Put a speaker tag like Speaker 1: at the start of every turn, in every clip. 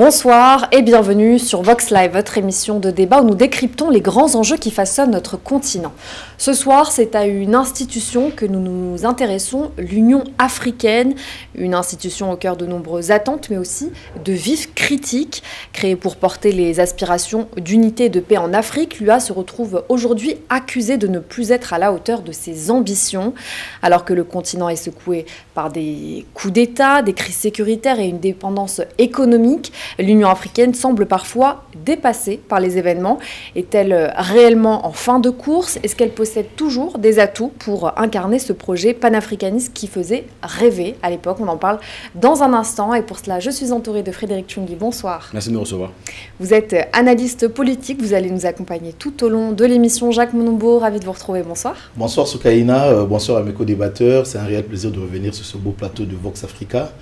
Speaker 1: Bonsoir et bienvenue sur Vox Live, votre émission de débat où nous décryptons les grands enjeux qui façonnent notre continent. Ce soir, c'est à une institution que nous nous intéressons, l'Union africaine, une institution au cœur de nombreuses attentes, mais aussi de vives critiques. Créée pour porter les aspirations d'unité et de paix en Afrique, l'UA se retrouve aujourd'hui accusée de ne plus être à la hauteur de ses ambitions. Alors que le continent est secoué par des coups d'État, des crises sécuritaires et une dépendance économique, l'Union africaine semble parfois dépassée par les événements. Est-elle réellement en fin de course? Est-ce qu'elle possède toujours des atouts pour incarner ce projet panafricaniste qui faisait rêver à l'époque? On en parle dans un instant et pour cela, je suis entourée de Frédéric Tchungui. Bonsoir.
Speaker 2: Merci de me recevoir.
Speaker 1: Vous êtes analyste politique, vous allez nous accompagner tout au long de l'émission. Jacques Monombo, ravi de vous retrouver. Bonsoir.
Speaker 3: Bonsoir Soukaina, bonsoir à mes co-débatteurs. C'est un réel plaisir de revenir sur ce beau plateau de Vox Africa.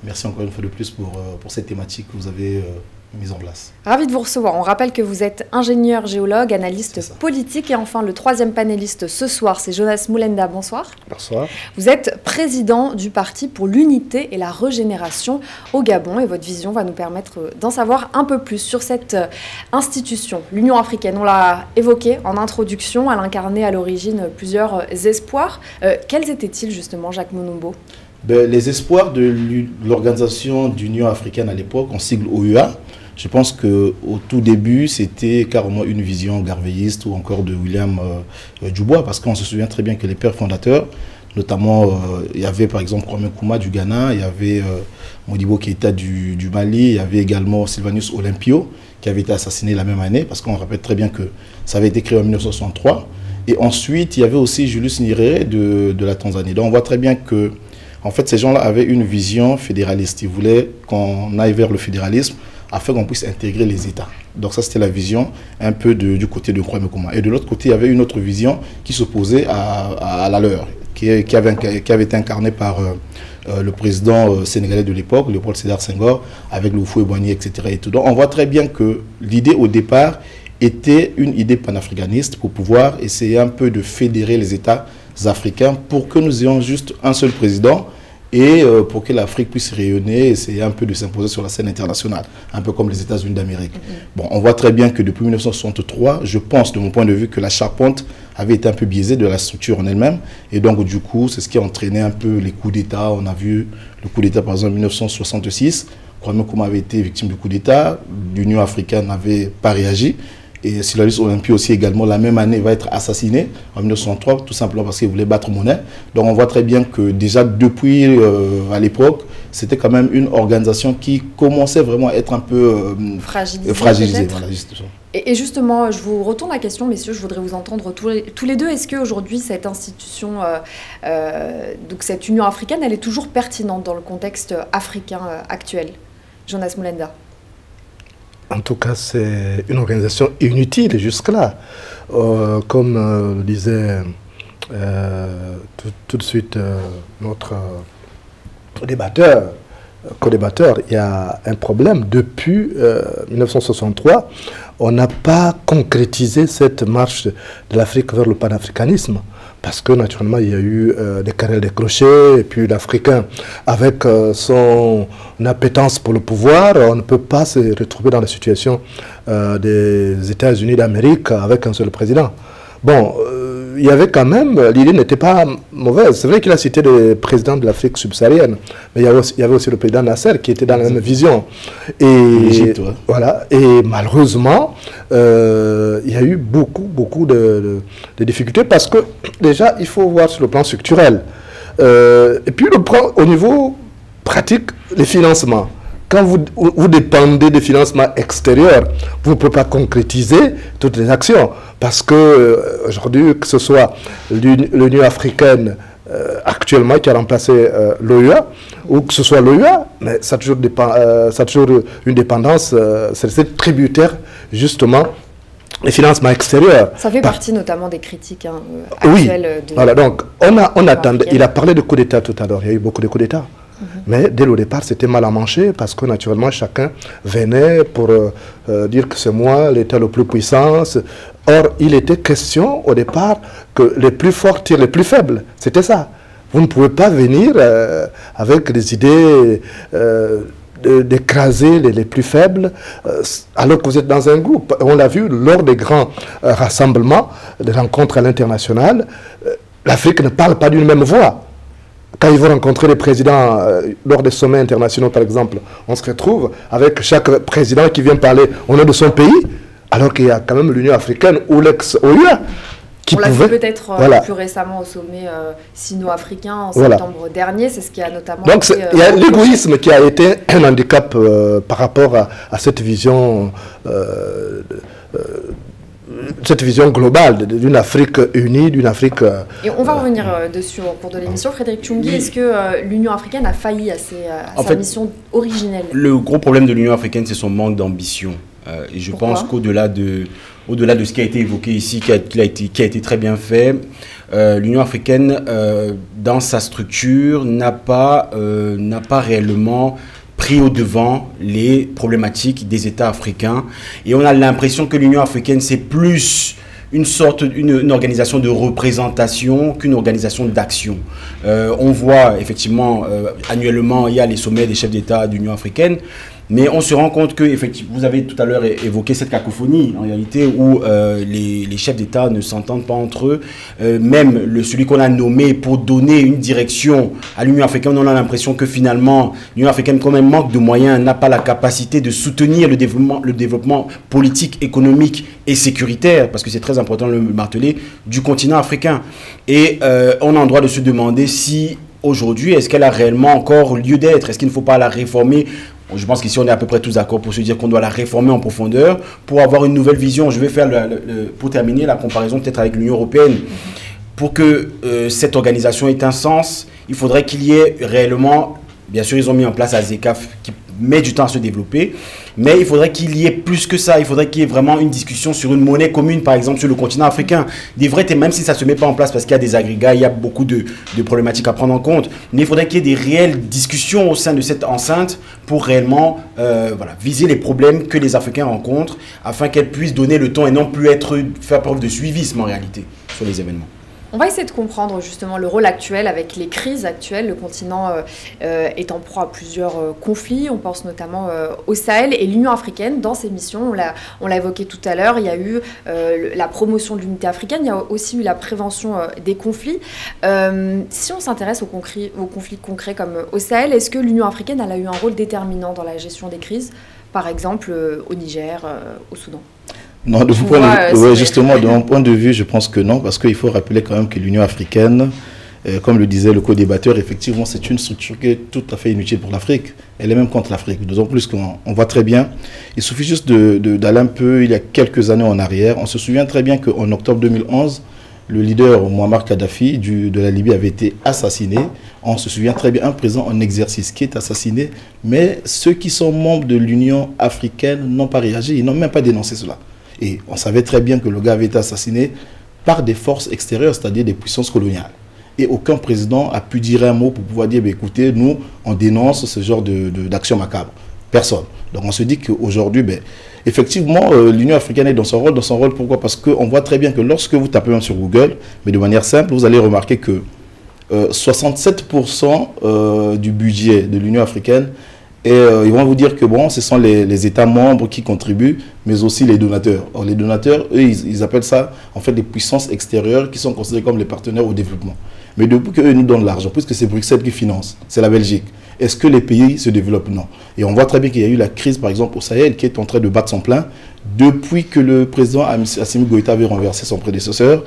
Speaker 3: Merci encore une fois de plus pour cette thématique que vous avez mise en place.
Speaker 1: Ravi de vous recevoir. On rappelle que vous êtes ingénieur géologue, analyste politique. Et enfin, le troisième panéliste ce soir, c'est Jonas Moulenda. Bonsoir.
Speaker 4: Bonsoir.
Speaker 1: Vous êtes président du Parti pour l'unité et la régénération au Gabon. Et votre vision va nous permettre d'en savoir un peu plus sur cette institution. L'Union africaine, on l'a évoqué en introduction, elle incarnait à l'origine plusieurs espoirs. Quels étaient-ils justement, Jacques Monombo?
Speaker 3: Les espoirs de l'organisation d'Union africaine à l'époque, en sigle OUA, je pense qu'au tout début, c'était carrément une vision garveyiste ou encore de William Dubois, parce qu'on se souvient très bien que les pères fondateurs, notamment, il y avait par exemple Kwame Nkrumah du Ghana, il y avait Modibo Keïta du Mali, il y avait également Sylvanus Olympio, qui avait été assassiné la même année, parce qu'on rappelle très bien que ça avait été créé en 1963. Et ensuite, il y avait aussi Julius Nyerere de la Tanzanie. Donc on voit très bien que en fait, ces gens-là avaient une vision fédéraliste. Ils voulaient qu'on aille vers le fédéralisme afin qu'on puisse intégrer les États. Donc ça, c'était la vision un peu du côté de Kwame Nkrumah. Et de l'autre côté, il y avait une autre vision qui s'opposait à la leur, qui avait été incarnée par le président sénégalais de l'époque, Léopold Sédar Senghor, avec Houphouët-Boigny, etc. Et tout. Donc on voit très bien que l'idée au départ était une idée panafricaniste pour pouvoir essayer un peu de fédérer les États africains pour que nous ayons juste un seul président et pour que l'Afrique puisse rayonner, essayer un peu de s'imposer sur la scène internationale, un peu comme les États-Unis d'Amérique. Bon, on voit très bien que depuis 1963, je pense de mon point de vue que la charpente avait été un peu biaisée de la structure en elle-même et donc du coup, c'est ce qui a entraîné un peu les coups d'État. On a vu le coup d'État par exemple en 1966, Kwame Nkrumah avait été victime du coup d'État, l'Union africaine n'avait pas réagi. Et Sylvanus Olympio aussi également, la même année, va être assassiné en 1903, tout simplement parce qu'il voulait battre monnaie. Donc on voit très bien que déjà depuis à l'époque, c'était quand même une organisation qui commençait vraiment à être un peu fragilisée. Voilà,
Speaker 1: et justement, je vous retourne la question, messieurs, je voudrais vous entendre tous les deux. Est-ce qu'aujourd'hui, cette institution, donc cette Union africaine, elle est toujours pertinente dans le contexte africain actuel? Jonas Moulenda.
Speaker 4: En tout cas, c'est une organisation inutile jusque-là. Comme le disait tout de suite notre co-débatteur, il y a un problème. Depuis 1963, on n'a pas concrétisé cette marche de l'Afrique vers le panafricanisme. Parce que naturellement, il y a eu des querelles décrochées, et puis l'Africain, avec son appétence pour le pouvoir, on ne peut pas se retrouver dans la situation des États-Unis d'Amérique avec un seul président. Bon, il y avait quand même, l'idée n'était pas mauvaise. C'est vrai qu'il a cité le président de l'Afrique subsaharienne, mais il y avait aussi le président Nasser qui était dans la même vision. Et voilà. Et malheureusement, il y a eu beaucoup de difficultés parce que déjà, il faut voir sur le plan structurel. Et puis au niveau pratique, les financements. Quand vous dépendez des financements extérieurs, vous ne pouvez pas concrétiser toutes les actions. Parce que aujourd'hui, que ce soit l'Union africaine actuellement qui a remplacé l'OUA, ou que ce soit l'OUA, mais ça a toujours une dépendance, c'est tributaire justement les financements extérieurs.
Speaker 1: Ça fait partie notamment des critiques actuelles.
Speaker 4: Oui, voilà, donc on attendait, il a parlé de coup d'État tout à l'heure, il y a eu beaucoup de coups d'État. Mais dès le départ, c'était mal à manger parce que naturellement, chacun venait pour dire que c'est moi l'État le plus puissant. Or, il était question au départ que les plus forts tirent les plus faibles. C'était ça. Vous ne pouvez pas venir avec des idées d'écraser les plus faibles, alors que vous êtes dans un groupe. On l'a vu lors des grands rassemblements, des rencontres à l'international, l'Afrique ne parle pas d'une même voix. Quand ils vont rencontrer les présidents lors des sommets internationaux, par exemple, on se retrouve avec chaque président qui vient parler au nom de son pays, alors qu'il y a quand même l'Union africaine ou l'ex-OUA.
Speaker 1: On l'a vu peut-être plus récemment au sommet sino-africain en septembre dernier, c'est ce qui a notamment...
Speaker 4: Donc il y a l'égoïsme qui a été un handicap par rapport à cette vision globale d'une Afrique unie, d'une Afrique...
Speaker 1: Et on va revenir dessus au cours de l'émission. Frédéric Tchoungui, est-ce que l'Union africaine a failli à sa mission originelle?
Speaker 2: Le gros problème de l'Union africaine, c'est son manque d'ambition. Et je pense qu'au-delà de ce qui a été évoqué ici, qui a été très bien fait, l'Union africaine, dans sa structure, n'a pas réellement pris au devant les problématiques des États africains. Et on a l'impression que l'Union africaine, c'est plus une organisation de représentation qu'une organisation d'action. On voit effectivement, annuellement, il y a les sommets des chefs d'État de l'Union africaine. Mais on se rend compte que, effectivement, vous avez tout à l'heure évoqué cette cacophonie, en réalité, où les chefs d'État ne s'entendent pas entre eux. Même celui qu'on a nommé pour donner une direction à l'Union africaine, on a l'impression que finalement, l'Union africaine, comme elle manque de moyens, n'a pas la capacité de soutenir le développement politique, économique et sécuritaire, parce que c'est très important de le marteler, du continent africain. Et on a le droit de se demander si, aujourd'hui, est-ce qu'elle a réellement encore lieu d'être? Est-ce qu'il ne faut pas la réformer? Je pense qu'ici, on est à peu près tous d'accord pour se dire qu'on doit la réformer en profondeur pour avoir une nouvelle vision. Je vais faire, pour terminer, la comparaison peut-être avec l'Union européenne. Pour que cette organisation ait un sens, il faudrait qu'il y ait réellement... Bien sûr, ils ont mis en place ASECAF qui met du temps à se développer, mais il faudrait qu'il y ait plus que ça. Il faudrait qu'il y ait vraiment une discussion sur une monnaie commune, par exemple, sur le continent africain. Des vrais thèmes, même si ça ne se met pas en place parce qu'il y a des agrégats, il y a beaucoup de problématiques à prendre en compte, mais il faudrait qu'il y ait des réelles discussions au sein de cette enceinte pour réellement viser les problèmes que les Africains rencontrent afin qu'elles puissent donner le ton et non plus faire preuve de suivisme en réalité sur les événements.
Speaker 1: On va essayer de comprendre justement le rôle actuel avec les crises actuelles. Le continent est en proie à plusieurs conflits. On pense notamment au Sahel et l'Union africaine dans ses missions. On l'a évoqué tout à l'heure. Il y a eu la promotion de l'unité africaine. Il y a aussi eu la prévention des conflits. Si on s'intéresse aux conflits concrets comme au Sahel, est-ce que l'Union africaine a eu un rôle déterminant dans la gestion des crises, par exemple au Niger, au Soudan?
Speaker 3: Non, justement, de mon point de vue, je pense que non, parce qu'il faut rappeler quand même que l'Union africaine, comme le disait le co-débatteur, effectivement, c'est une structure qui est tout à fait inutile pour l'Afrique. Elle est même contre l'Afrique. D'autant plus qu'on voit très bien, il suffit juste d'aller un peu, il y a quelques années en arrière, on se souvient très bien qu'en octobre 2011, le leader Muammar Kadhafi de la Libye avait été assassiné. On se souvient très bien, un président en exercice qui est assassiné, mais ceux qui sont membres de l'Union africaine n'ont pas réagi, ils n'ont même pas dénoncé cela. Et on savait très bien que le gars avait été assassiné par des forces extérieures, c'est-à-dire des puissances coloniales. Et aucun président a pu dire un mot pour pouvoir dire, écoutez, nous, on dénonce ce genre d'action macabre. Personne. Donc on se dit qu'aujourd'hui, effectivement, l'Union africaine est dans son rôle. Pourquoi? Parce qu'on voit très bien que lorsque vous tapez même sur Google, mais de manière simple, vous allez remarquer que 67% du budget de l'Union africaine, et ils vont vous dire que bon, ce sont les États membres qui contribuent, mais aussi les donateurs. Or, les donateurs, eux, ils appellent ça en fait des puissances extérieures qui sont considérées comme les partenaires au développement. Mais depuis qu'eux nous donnent l'argent, puisque c'est Bruxelles qui finance, c'est la Belgique, est-ce que les pays se développent? Non. Et on voit très bien qu'il y a eu la crise, par exemple, au Sahel, qui est en train de battre son plein, depuis que le président Assimi Goïta avait renversé son prédécesseur.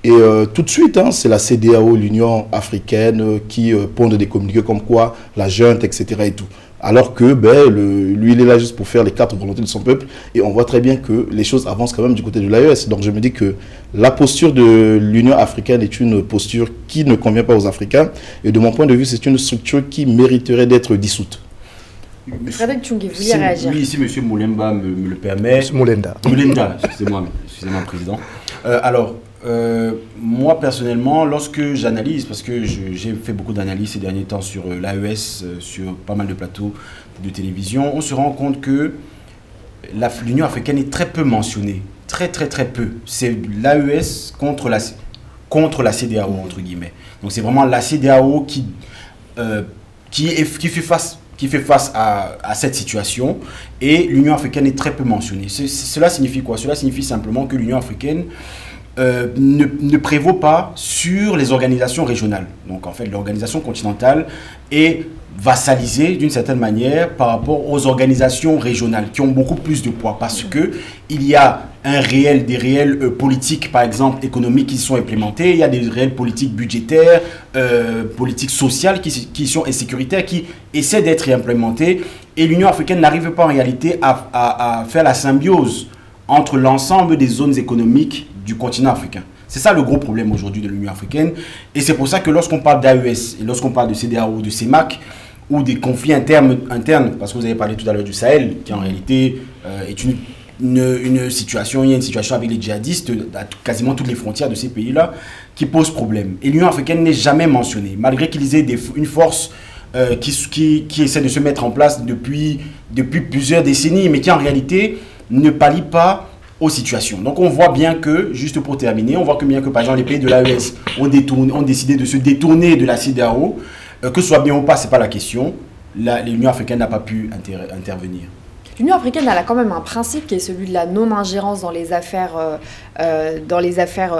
Speaker 3: Et tout de suite, c'est la CEDEAO, l'Union africaine, qui pondent des communiqués comme quoi la junte, etc. et tout. Alors que lui, il est là juste pour faire les quatre volontés de son peuple. Et on voit très bien que les choses avancent quand même du côté de l'AES. Donc je me dis que la posture de l'Union africaine est une posture qui ne convient pas aux Africains. Et de mon point de vue, c'est une structure qui mériterait d'être dissoute.
Speaker 1: Frédéric Tchoungui, vous vouliez réagir?
Speaker 2: Oui, si M. Moulemba me le permet.
Speaker 4: Moulenda,
Speaker 2: excusez-moi, Président. Moi personnellement, lorsque j'analyse, parce que j'ai fait beaucoup d'analyses ces derniers temps sur l'AES, sur pas mal de plateaux de télévision, on se rend compte que l'Union africaine est très peu mentionnée, très peu. C'est l'AES contre la CEDEAO, entre guillemets. Donc c'est vraiment la CEDEAO qui fait face qui fait face à cette situation, et l'Union africaine est très peu mentionnée. Cela signifie quoi? Cela signifie simplement que l'Union africaine ne prévaut pas sur les organisations régionales. Donc en fait, l'organisation continentale est vassalisée d'une certaine manière par rapport aux organisations régionales qui ont beaucoup plus de poids, parce que il y a des réelles politiques, par exemple économiques, qui sont implémentées, il y a des réelles politiques budgétaires, politiques sociales qui sont, et sécuritaires qui essaient d'être implémentées, et l'Union africaine n'arrive pas en réalité à faire la symbiose entre l'ensemble des zones économiques du continent africain. C'est ça le gros problème aujourd'hui de l'Union africaine, et c'est pour ça que lorsqu'on parle d'AES et lorsqu'on parle de CEDEAO ou de CEMAC, ou des conflits internes, parce que vous avez parlé tout à l'heure du Sahel, qui en réalité est une situation, il y a une situation avec les djihadistes à quasiment toutes les frontières de ces pays-là qui pose problème. Et l'Union africaine n'est jamais mentionnée, malgré qu'ils aient une force qui essaie de se mettre en place depuis plusieurs décennies, mais qui en réalité ne pallie pas aux situations. Donc on voit bien que, juste pour terminer, on voit bien que par exemple les pays de l'AES ont décidé de se détourner de la CEDEAO. Que ce soit bien ou pas, ce n'est pas la question. L'Union africaine n'a pas pu intervenir.
Speaker 1: L'Union africaine, elle a quand même un principe qui est celui de la non-ingérence dans les affaires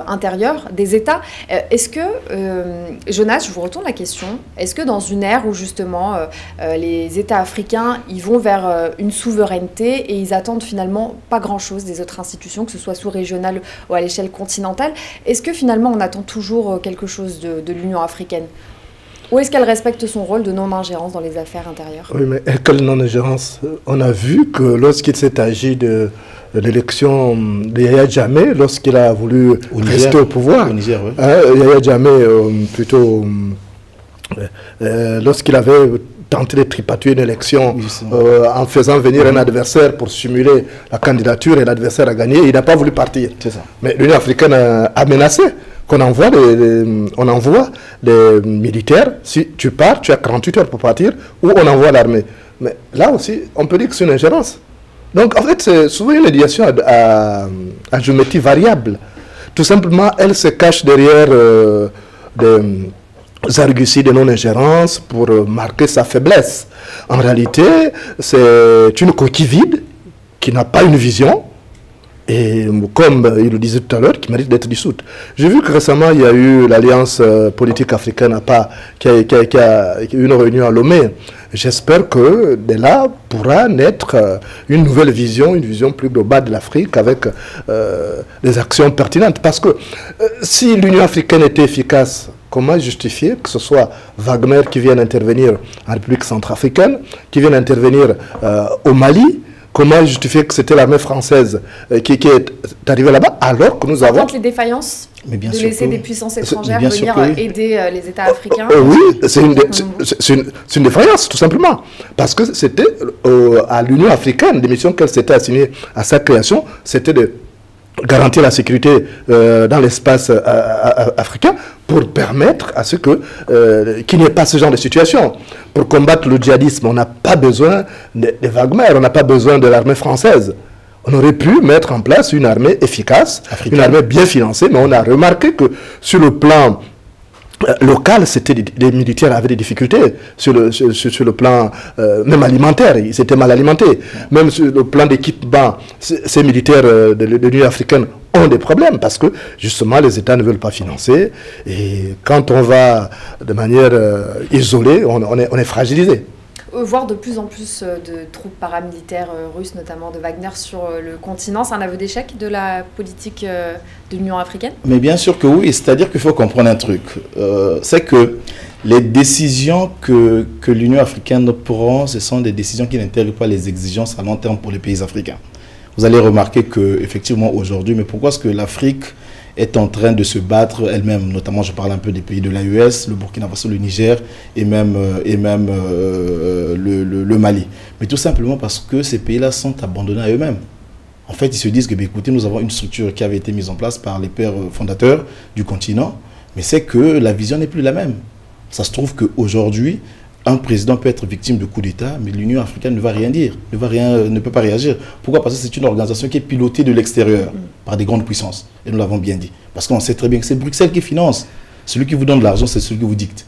Speaker 1: intérieures des États. Est-ce que, Jonas, je vous retourne la question, est-ce que dans une ère où justement les États africains ils vont vers une souveraineté et ils attendent finalement pas grand-chose des autres institutions, que ce soit sous-régionales ou à l'échelle continentale, est-ce que finalement on attend toujours quelque chose de l'Union africaine ? Ou est-ce qu'elle respecte son rôle de non-ingérence dans les affaires intérieures?
Speaker 4: Oui, mais quelle non-ingérence? On a vu que lorsqu'il s'est agi de l'élection de Yahya Jammeh, lorsqu'il a voulu rester au pouvoir,
Speaker 3: au Niger, oui.
Speaker 4: Yahya Jammeh, lorsqu'il avait tenté de tripatuer une élection en faisant venir un adversaire pour simuler la candidature, et l'adversaire a gagné, il n'a pas voulu partir. C'est ça. Mais l'Union africaine a menacé qu'on envoie des militaires. Si tu pars, tu as 48 heures pour partir, ou on envoie l'armée. Mais là aussi, on peut dire que c'est une ingérence. Donc en fait, c'est souvent une médiation à géométrie variable. Tout simplement, elle se cache derrière des arguties de non-ingérence pour marquer sa faiblesse. En réalité, c'est une coquille vide qui n'a pas une vision, et comme il le disait tout à l'heure, qui mérite d'être dissoute. J'ai vu que récemment, il y a eu l'Alliance politique africaine qui a eu une réunion à Lomé. J'espère que de là pourra naître une nouvelle vision, une vision plus globale de l'Afrique avec des actions pertinentes. Parce que si l'Union africaine était efficace, comment justifier que ce soit Wagner qui vienne intervenir en République centrafricaine, qui vienne intervenir au Mali? Comment justifier que c'était l'armée française qui est arrivée là-bas, alors que nous avons...
Speaker 1: les défaillances de laisser des puissances étrangères venir aider les États africains?
Speaker 4: Oui, c'est une défaillance, tout simplement. Parce que c'était à l'Union africaine, des missions qu'elle s'était assignée à sa création, c'était de garantir la sécurité dans l'espace africain, pour permettre à ce qu'il n'y ait pas ce genre de situation. Pour combattre le djihadisme, on n'a pas besoin de Wagner, on n'a pas besoin de l'armée française. On aurait pu mettre en place une armée efficace, une armée bien financée, mais on a remarqué que sur le plan local, les militaires avaient des difficultés sur le plan même alimentaire, ils étaient mal alimentés. Même sur le plan d'équipement, ces militaires de l'Union africaine ont des problèmes parce que justement les États ne veulent pas financer, et quand on va de manière isolée, on est fragilisé.
Speaker 1: Voir de plus en plus de troupes paramilitaires russes, notamment de Wagner, sur le continent, c'est un aveu d'échec de la politique de l'Union africaine? Mais
Speaker 3: bien sûr que oui, c'est-à-dire qu'il faut comprendre un truc. C'est que les décisions que l'Union africaine prend, ce sont des décisions qui n'intègrent pas les exigences à long terme pour les pays africains. Vous allez remarquer qu'effectivement aujourd'hui, mais pourquoi est-ce que l'Afrique est en train de se battre elle-même, notamment je parle un peu des pays de l'AES, le Burkina Faso, le Niger et même le Mali. Mais tout simplement parce que ces pays-là sont abandonnés à eux-mêmes. En fait, ils se disent que, écoutez, nous avons une structure qui avait été mise en place par les pères fondateurs du continent, mais c'est que la vision n'est plus la même. Ça se trouve qu'aujourd'hui, un président peut être victime de coup d'État, mais l'Union africaine ne va rien dire, ne peut pas réagir. Pourquoi? Parce que c'est une organisation qui est pilotée de l'extérieur par des grandes puissances. Et nous l'avons bien dit. Parce qu'on sait très bien que c'est Bruxelles qui finance. Celui qui vous donne de l'argent, c'est celui qui vous dicte.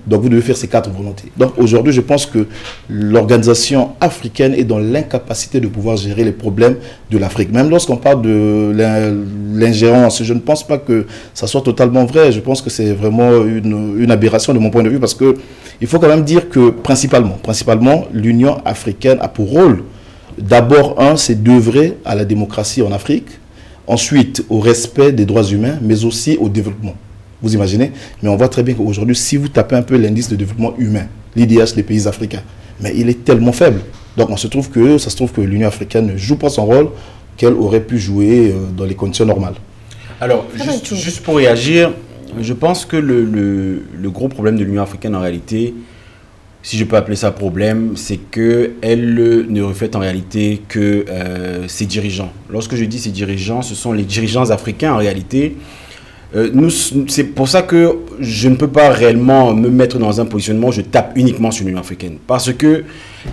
Speaker 3: donc vous devez faire ces 4 volontés. Donc aujourd'hui, je pense que l'organisation africaine est dans l'incapacité de pouvoir gérer les problèmes de l'Afrique. Même lorsqu'on parle de l'ingérence, je ne pense pas que ça soit totalement vrai. Je pense que c'est vraiment une aberration de mon point de vue, parce que il faut quand même dire que principalement, l'Union africaine a pour rôle, d'abord, c'est d'œuvrer à la démocratie en Afrique, ensuite au respect des droits humains, mais aussi au développement. Vous imaginez? Mais on voit très bien qu'aujourd'hui, si vous tapez un peu l'indice de développement humain, l'IDH des pays africains, mais il est tellement faible. Donc ça se trouve que l'Union africaine ne joue pas son rôle qu'elle aurait pu jouer dans les conditions normales.
Speaker 2: Alors, juste pour réagir, je pense que le gros problème de l'Union africaine en réalité, si je peux appeler ça problème, c'est qu'elle ne reflète en réalité que ses dirigeants. Lorsque je dis ses dirigeants, ce sont les dirigeants africains en réalité. C'est pour ça que je ne peux pas réellement me mettre dans un positionnement où je tape uniquement sur l'Union africaine. Parce qu'elle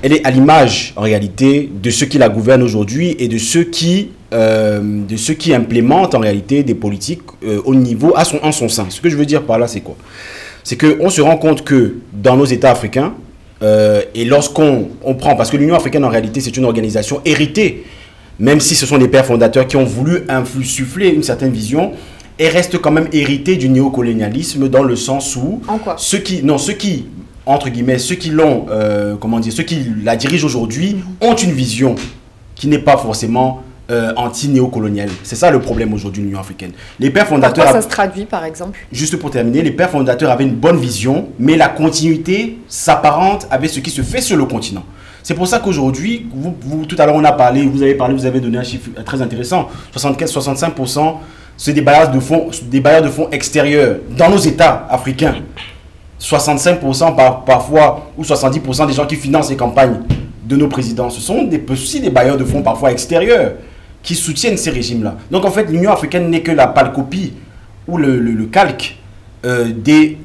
Speaker 2: est à l'image en réalité de ceux qui la gouvernent aujourd'hui et de ceux qui implémentent en réalité des politiques au niveau, en son sein. Ce que je veux dire par là, c'est quoi? C'est qu'on se rend compte que dans nos États africains, et lorsqu'on prend, parce que l'Union africaine en réalité c'est une organisation héritée, même si ce sont des pères fondateurs qui ont voulu insuffler une certaine vision, elle reste quand même héritée du néocolonialisme dans le sens où ceux qui entre guillemets, ceux qui l'ont, ceux qui la dirigent aujourd'hui ont une vision qui n'est pas forcément anti-néocoloniale. C'est ça le problème aujourd'hui de l'Union africaine. Les pères fondateurs...
Speaker 1: Pourquoi ça se traduit par exemple? Juste
Speaker 2: pour terminer, les pères fondateurs avaient une bonne vision, mais la continuité s'apparente avec ce qui se fait sur le continent. C'est pour ça qu'aujourd'hui, tout à l'heure on a parlé, vous avez donné un chiffre très intéressant, 75-65%, c'est des bailleurs de fonds extérieurs dans nos États africains. 65% parfois, ou 70% des gens qui financent les campagnes de nos présidents, ce sont aussi des bailleurs de fonds parfois extérieurs qui soutiennent ces régimes-là. Donc en fait, l'Union africaine n'est que la pâle copie ou le calque des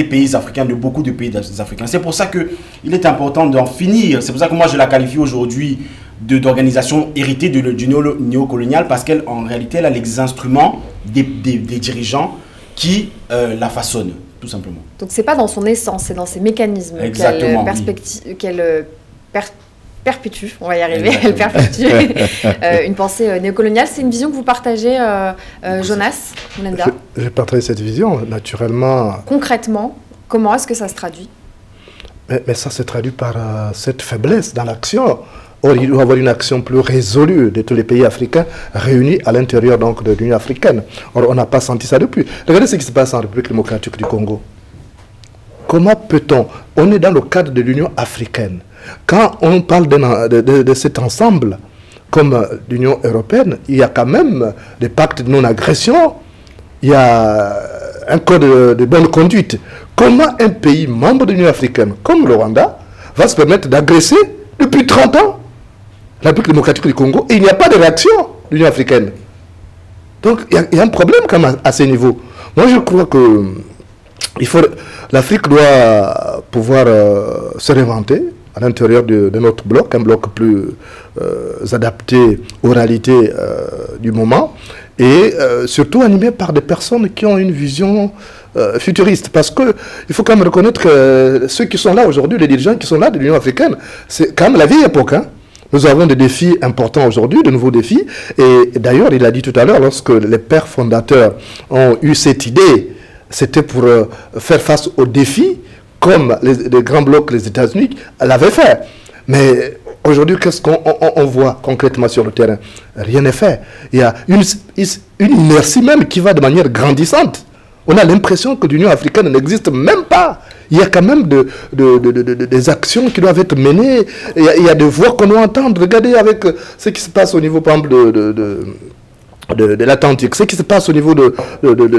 Speaker 2: pays africains, de beaucoup de pays africains. C'est pour ça qu'il est important d'en finir. C'est pour ça que moi je la qualifie aujourd'hui d'organisation héritée du néocolonial, parce qu'en réalité, elle a les instruments des dirigeants qui la façonnent, tout simplement.
Speaker 1: Donc c'est pas dans son essence, c'est dans ses mécanismes qu'elle perpétue, on va y arriver, elle perpétue une pensée néocoloniale. C'est une vision que vous partagez, Jonas Moulenda?
Speaker 4: Je partage cette vision, naturellement.
Speaker 1: Concrètement, comment est-ce que ça se traduit?
Speaker 4: Mais ça se traduit par cette faiblesse dans l'action. Or, il doit y avoir une action plus résolue de tous les pays africains réunis à l'intérieur de l'Union africaine. Or, on n'a pas senti ça depuis. Regardez ce qui se passe en République démocratique du Congo. Comment peut-on... On est dans le cadre de l'Union africaine. Quand on parle de cet ensemble, comme l'Union européenne, il y a quand même des pactes de non-agression, il y a un code de bonne conduite. Comment un pays membre de l'Union africaine, comme le Rwanda, va se permettre d'agresser depuis 30 ans la République démocratique du Congo, et il n'y a pas de réaction de l'Union africaine? Donc il y a un problème quand même à ce niveau. Moi je crois que l'Afrique doit pouvoir se réinventer à l'intérieur de notre bloc, un bloc plus adapté aux réalités du moment, et surtout animé par des personnes qui ont une vision futuriste. Parce qu'il faut quand même reconnaître que ceux qui sont là aujourd'hui, les dirigeants qui sont là de l'Union africaine, c'est quand même la vieille époque, hein. Nous avons des défis importants aujourd'hui, de nouveaux défis. Et d'ailleurs, il a dit tout à l'heure, lorsque les pères fondateurs ont eu cette idée, c'était pour faire face aux défis, comme les grands blocs, les États-Unis, l'avaient fait. Mais aujourd'hui, qu'est-ce qu'on voit concrètement sur le terrain? Rien n'est fait. Il y a une inertie même qui va de manière grandissante. On a l'impression que l'Union africaine n'existe même pas. Il y a quand même des actions qui doivent être menées. Il y a des voix qu'on doit entendre. Regardez avec ce qui se passe au niveau, par exemple, de l'Atlantique, ce qui se passe au niveau de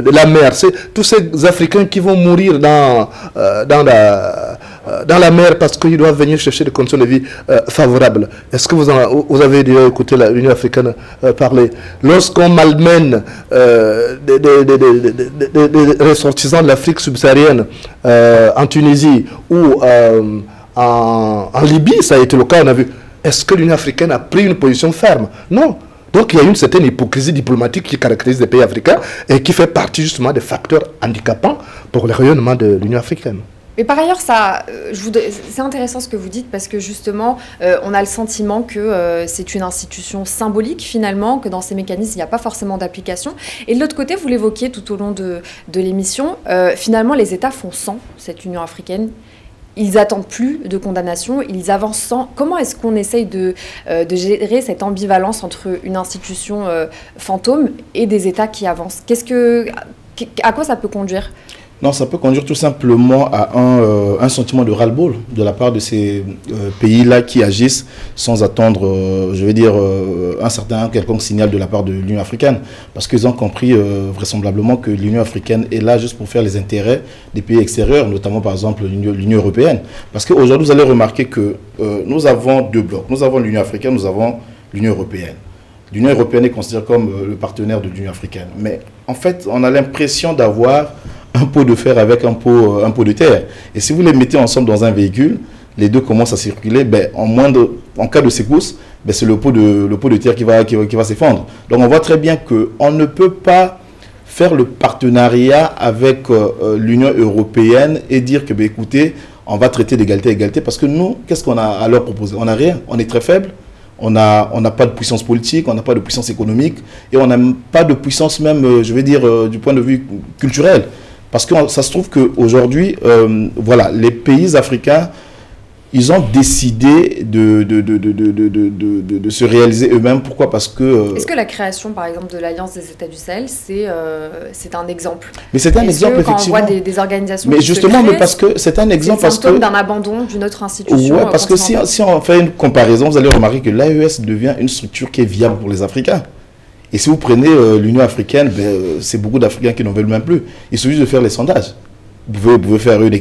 Speaker 4: la mer. C'est tous ces Africains qui vont mourir dans la mer parce qu'ils doivent venir chercher des conditions de vie favorables. Est-ce que vous avez déjà écouté l'Union africaine parler? Lorsqu'on malmène des ressortissants de l'Afrique subsaharienne en Tunisie ou en Libye, ça a été le cas, on a vu. Est-ce que l'Union africaine a pris une position ferme? Non. Donc il y a une certaine hypocrisie diplomatique qui caractérise les pays africains et qui fait partie justement des facteurs handicapants pour le rayonnement de l'Union africaine.
Speaker 1: Mais par ailleurs, c'est intéressant ce que vous dites parce que justement, on a le sentiment que c'est une institution symbolique finalement, que dans ces mécanismes, il n'y a pas forcément d'application. Et de l'autre côté, vous l'évoquiez tout au long de l'émission, finalement, les États font sans cette Union africaine. Ils n'attendent plus de condamnation, ils avancent sans. Comment est-ce qu'on essaye de gérer cette ambivalence entre une institution fantôme et des États qui avancent? À quoi ça peut conduire?
Speaker 3: Non, ça peut conduire tout simplement à un sentiment de ras-le-bol de la part de ces pays-là qui agissent sans attendre, je vais dire, un certain quelconque signal de la part de l'Union africaine. Parce qu'ils ont compris vraisemblablement que l'Union africaine est là juste pour faire les intérêts des pays extérieurs, notamment par exemple l'Union européenne. Parce qu'aujourd'hui, vous allez remarquer que nous avons deux blocs. Nous avons l'Union africaine, nous avons l'Union européenne. L'Union européenne est considérée comme le partenaire de l'Union africaine. Mais en fait, on a l'impression d'avoir un pot de fer avec un pot de terre. Et si vous les mettez ensemble dans un véhicule, les deux commencent à circuler, en cas de secousse, c'est le pot de terre qui va s'effondrer. Donc on voit très bien qu'on ne peut pas faire le partenariat avec l'Union européenne et dire que, écoutez, on va traiter d'égalité à égalité, parce que nous, qu'est-ce qu'on a à leur proposer? On n'a rien, on est très faible. On n'a pas de puissance politique, on n'a pas de puissance économique, et on n'a pas de puissance même, je vais dire, du point de vue culturel. Parce que ça se trouve qu'aujourd'hui, voilà, les pays africains, ils ont décidé de se réaliser eux-mêmes. Pourquoi? Parce que...
Speaker 1: Est-ce que la création, par exemple, de l'Alliance des États du Sahel, c'est un exemple?
Speaker 3: Mais c'est un exemple, effectivement.
Speaker 1: Quand on voit des organisations
Speaker 3: mais justement, mais parce que c'est un exemple...
Speaker 1: C'est le symptôme d'un abandon d'une autre institution.
Speaker 3: Oui, parce que si on fait une comparaison, vous allez remarquer que l'AES devient une structure qui est viable pour les Africains. Et si vous prenez l'Union africaine, c'est beaucoup d'Africains qui n'en veulent même plus. Il suffit de faire les sondages. Vous pouvez faire une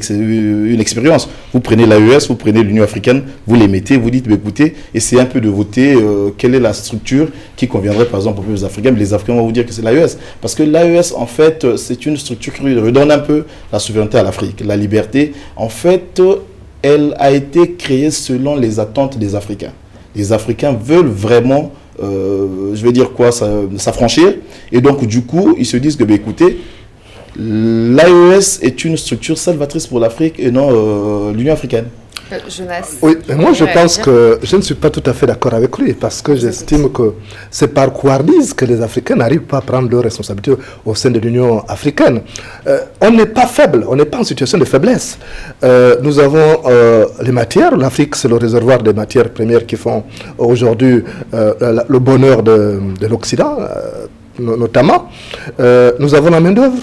Speaker 3: expérience. Vous prenez l'AES, vous prenez l'Union africaine, vous les mettez, vous dites, écoutez, essayez un peu de voter quelle est la structure qui conviendrait, par exemple, aux Africains. Mais les Africains vont vous dire que c'est l'AES. Parce que l'AES, en fait, c'est une structure qui redonne un peu la souveraineté à l'Afrique, la liberté. En fait, elle a été créée selon les attentes des Africains. Les Africains veulent vraiment... je vais dire quoi, s'affranchir. Et donc, du coup, ils se disent que, écoutez, l'AES est une structure salvatrice pour l'Afrique et non l'Union africaine.
Speaker 1: Jonas.
Speaker 4: Oui, mais moi je pense que je ne suis pas tout à fait d'accord avec lui, parce que j'estime que c'est par couardise que les Africains n'arrivent pas à prendre leurs responsabilités au sein de l'Union africaine. On n'est pas faible, on n'est pas en situation de faiblesse. Nous avons les matières, l'Afrique c'est le réservoir des matières premières qui font aujourd'hui le bonheur de l'Occident, notamment. Nous avons la main-d'œuvre.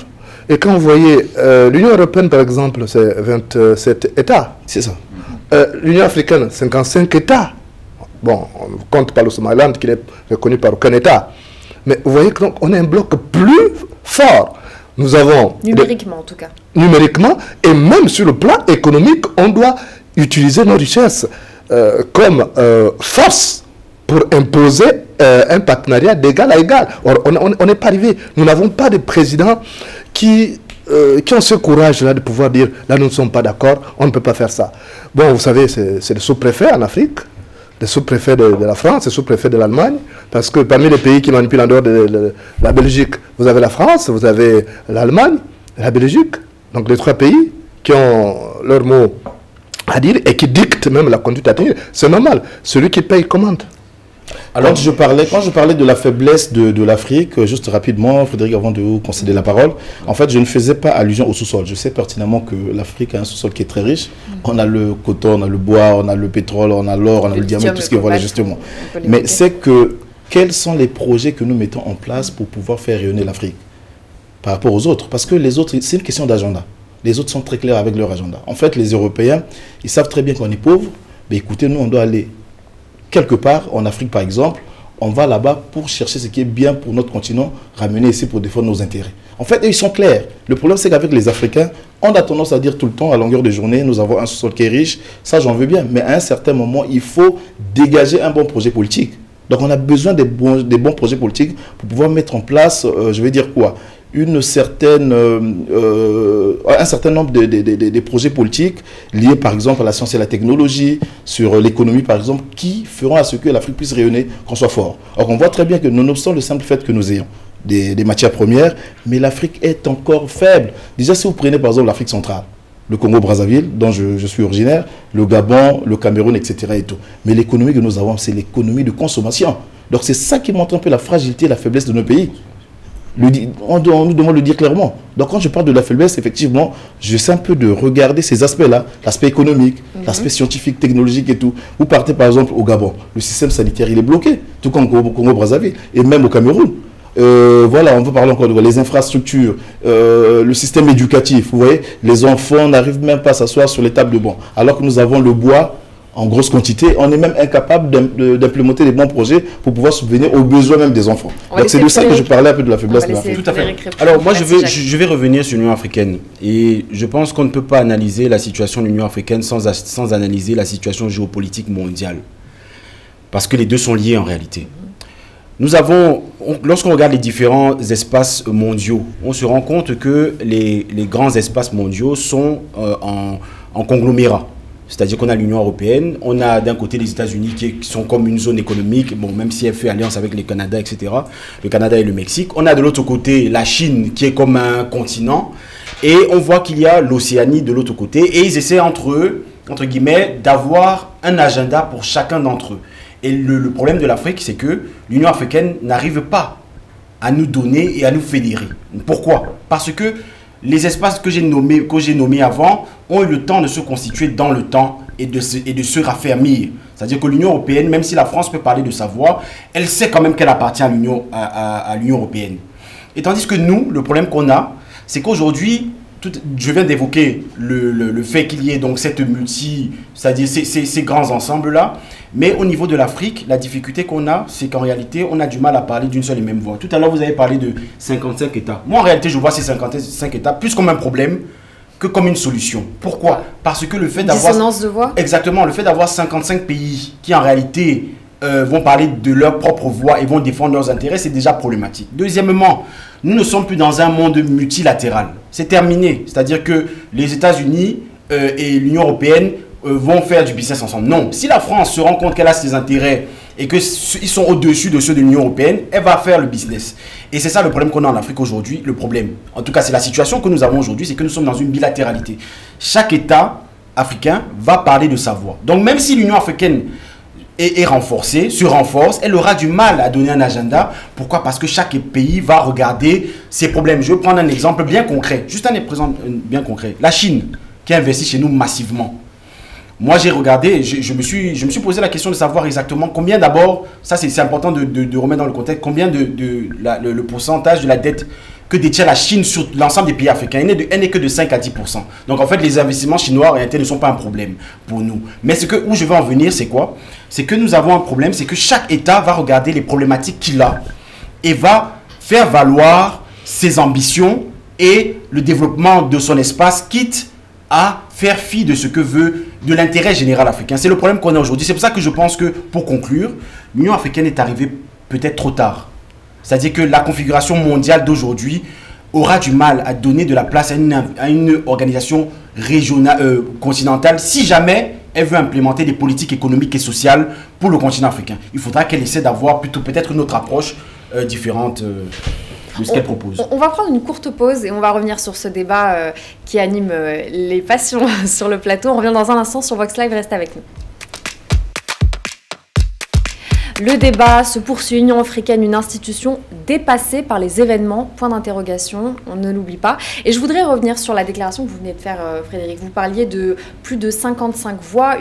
Speaker 4: Et quand vous voyez l'Union européenne, par exemple, c'est 27 États.
Speaker 3: C'est ça.
Speaker 4: L'Union africaine, 55 États. Bon, on ne compte pas le Somaliland qui n'est reconnu par aucun État. Mais vous voyez qu'on est un bloc plus fort. Nous avons...
Speaker 1: Numériquement, en tout cas.
Speaker 4: Numériquement, et même sur le plan économique, on doit utiliser nos richesses comme force pour imposer un partenariat d'égal à égal. Or, on n'est pas arrivé. Nous n'avons pas de président qui ont ce courage-là de pouvoir dire, là nous ne sommes pas d'accord, on ne peut pas faire ça. Bon, vous savez, c'est le sous-préfet en Afrique, le sous-préfet de la France, le sous-préfet de l'Allemagne, parce que parmi les pays qui manipulent en dehors de la Belgique, vous avez la France, vous avez l'Allemagne, la Belgique, donc les trois pays qui ont leur mot à dire et qui dictent même la conduite à tenir. C'est normal, celui qui paye commande.
Speaker 3: Alors, quand je parlais de la faiblesse de l'Afrique, juste rapidement, Frédéric, avant de vous concéder la parole, en fait, je ne faisais pas allusion au sous-sol. Je sais pertinemment que l'Afrique a un sous-sol qui est très riche. On a le coton, on a le bois, on a le pétrole, on a l'or, on a le diamant, tout ce qui est voilà, justement. Mais c'est que, quels sont les projets que nous mettons en place pour pouvoir faire rayonner l'Afrique par rapport aux autres? Parce que les autres, c'est une question d'agenda. Les autres sont très clairs avec leur agenda. En fait, les Européens, ils savent très bien qu'on est pauvre. Mais écoutez, nous, on doit aller quelque part, en Afrique par exemple, on va là-bas pour chercher ce qui est bien pour notre continent, ramener ici pour défendre nos intérêts. En fait, ils sont clairs. Le problème, c'est qu'avec les Africains, on a tendance à dire tout le temps, à longueur de journée, nous avons un sous-sol qui est riche, ça j'en veux bien. Mais à un certain moment, il faut dégager un bon projet politique. Donc on a besoin des bons projets politiques pour pouvoir mettre en place, je vais dire quoi, un certain nombre de projets politiques liés par exemple à la science et la technologie, sur l'économie par exemple, qui feront à ce que l'Afrique puisse rayonner, qu'on soit fort. Or on voit très bien que nonobstant le simple fait que nous ayons des matières premières, mais l'Afrique est encore faible. Déjà si vous prenez par exemple l'Afrique centrale, le Congo-Brazzaville, dont je suis originaire, le Gabon, le Cameroun, etc. Et tout. Mais l'économie que nous avons, c'est l'économie de consommation. Donc c'est ça qui montre un peu la fragilité et la faiblesse de nos pays. On nous demande de le dire clairement. Donc quand je parle de la faiblesse, effectivement, j'essaie un peu de regarder ces aspects-là, l'aspect économique, l'aspect scientifique, technologique et tout. Vous partez par exemple au Gabon, le système sanitaire il est bloqué, tout comme au Congo-Brazzaville, et même au Cameroun. Voilà, on veut parler encore de les infrastructures, le système éducatif. Vous voyez, les enfants n'arrivent même pas à s'asseoir sur les tables de banc. Alors que nous avons le bois en grosse quantité, on est même incapable d'implémenter les bons projets pour pouvoir subvenir aux besoins même des enfants. Donc c'est de ça que je parlais un peu de la faiblesse de l'Afrique.
Speaker 2: Tout à fait. Alors moi je vais revenir sur l'Union africaine et je pense qu'on ne peut pas analyser la situation de l'Union africaine sans analyser la situation géopolitique mondiale. Parce que les deux sont liés en réalité. Nous avons, lorsqu'on regarde les différents espaces mondiaux, on se rend compte que les grands espaces mondiaux sont en conglomérat. C'est-à-dire qu'on a l'Union européenne, on a d'un côté les États-Unis qui sont comme une zone économique, bon, même si elle fait alliance avec le Canada, etc. Le Canada et le Mexique. On a de l'autre côté la Chine qui est comme un continent. Et on voit qu'il y a l'Océanie de l'autre côté. Et ils essaient entre eux, entre guillemets, d'avoir un agenda pour chacun d'entre eux. Et le problème de l'Afrique, c'est que l'Union africaine n'arrive pas à nous donner et à nous fédérer. Pourquoi? Parce que les espaces que j'ai nommés avant ont eu le temps de se constituer dans le temps et de se raffermir. C'est-à-dire que l'Union européenne, même si la France peut parler de sa voix, elle sait quand même qu'elle appartient à l'Union européenne. Et tandis que nous, le problème qu'on a, c'est qu'aujourd'hui, je viens d'évoquer le fait qu'il y ait donc cette c'est-à-dire ces grands ensembles-là. Mais au niveau de l'Afrique, la difficulté qu'on a, c'est qu'en réalité, on a du mal à parler d'une seule et même voix. Tout à l'heure, vous avez parlé de 55 États. Moi, en réalité, je vois ces 55 États plus comme un problème que comme une solution. Pourquoi? Parce que le fait d'avoir...
Speaker 1: Dissonance de voix?
Speaker 2: Exactement. Le fait d'avoir 55 pays qui, en réalité, vont parler de leur propre voix et vont défendre leurs intérêts, c'est déjà problématique. Deuxièmement, nous ne sommes plus dans un monde multilatéral. C'est terminé. C'est-à-dire que les États-Unis et l'Union européenne vont faire du business ensemble. Non. Si la France se rend compte qu'elle a ses intérêts et qu'ils sont au-dessus de ceux de l'Union européenne, elle va faire le business. Et c'est ça le problème qu'on a en Afrique aujourd'hui. Le problème, en tout cas, c'est la situation que nous avons aujourd'hui, c'est que nous sommes dans une bilatéralité. Chaque État africain va parler de sa voix. Donc même si l'Union africaine est renforcée, se renforce, elle aura du mal à donner un agenda. Pourquoi? Parce que chaque pays va regarder ses problèmes. Je vais prendre un exemple bien concret. Juste un exemple bien concret. La Chine, qui investit chez nous massivement. Moi, j'ai regardé, je me suis posé la question de savoir exactement combien d'abord, ça c'est important de remettre dans le contexte, combien le pourcentage de la dette que détient la Chine sur l'ensemble des pays africains. Elle n'est que de 5 à 10%. Donc en fait, les investissements chinois en réalité ne sont pas un problème pour nous. Mais où je veux en venir, c'est quoi? C'est que nous avons un problème, c'est que chaque État va regarder les problématiques qu'il a et va faire valoir ses ambitions et le développement de son espace, quitte à faire fi de ce que veut, de l'intérêt général africain. C'est le problème qu'on a aujourd'hui. C'est pour ça que je pense que, pour conclure, l'Union africaine est arrivée peut-être trop tard. C'est-à-dire que la configuration mondiale d'aujourd'hui aura du mal à donner de la place à une organisation régionale, continentale, si jamais elle veut implémenter des politiques économiques et sociales pour le continent africain. Il faudra qu'elle essaie d'avoir plutôt peut-être une autre approche différente de ce qu'elle propose.
Speaker 1: On va prendre une courte pause et on va revenir sur ce débat qui anime les passions sur le plateau. On revient dans un instant sur Vox Live, restez avec nous. Le débat se poursuit. Union africaine, une institution dépassée par les événements, point d'interrogation, on ne l'oublie pas. Et je voudrais revenir sur la déclaration que vous venez de faire, Frédéric. Vous parliez de plus de 55 voix,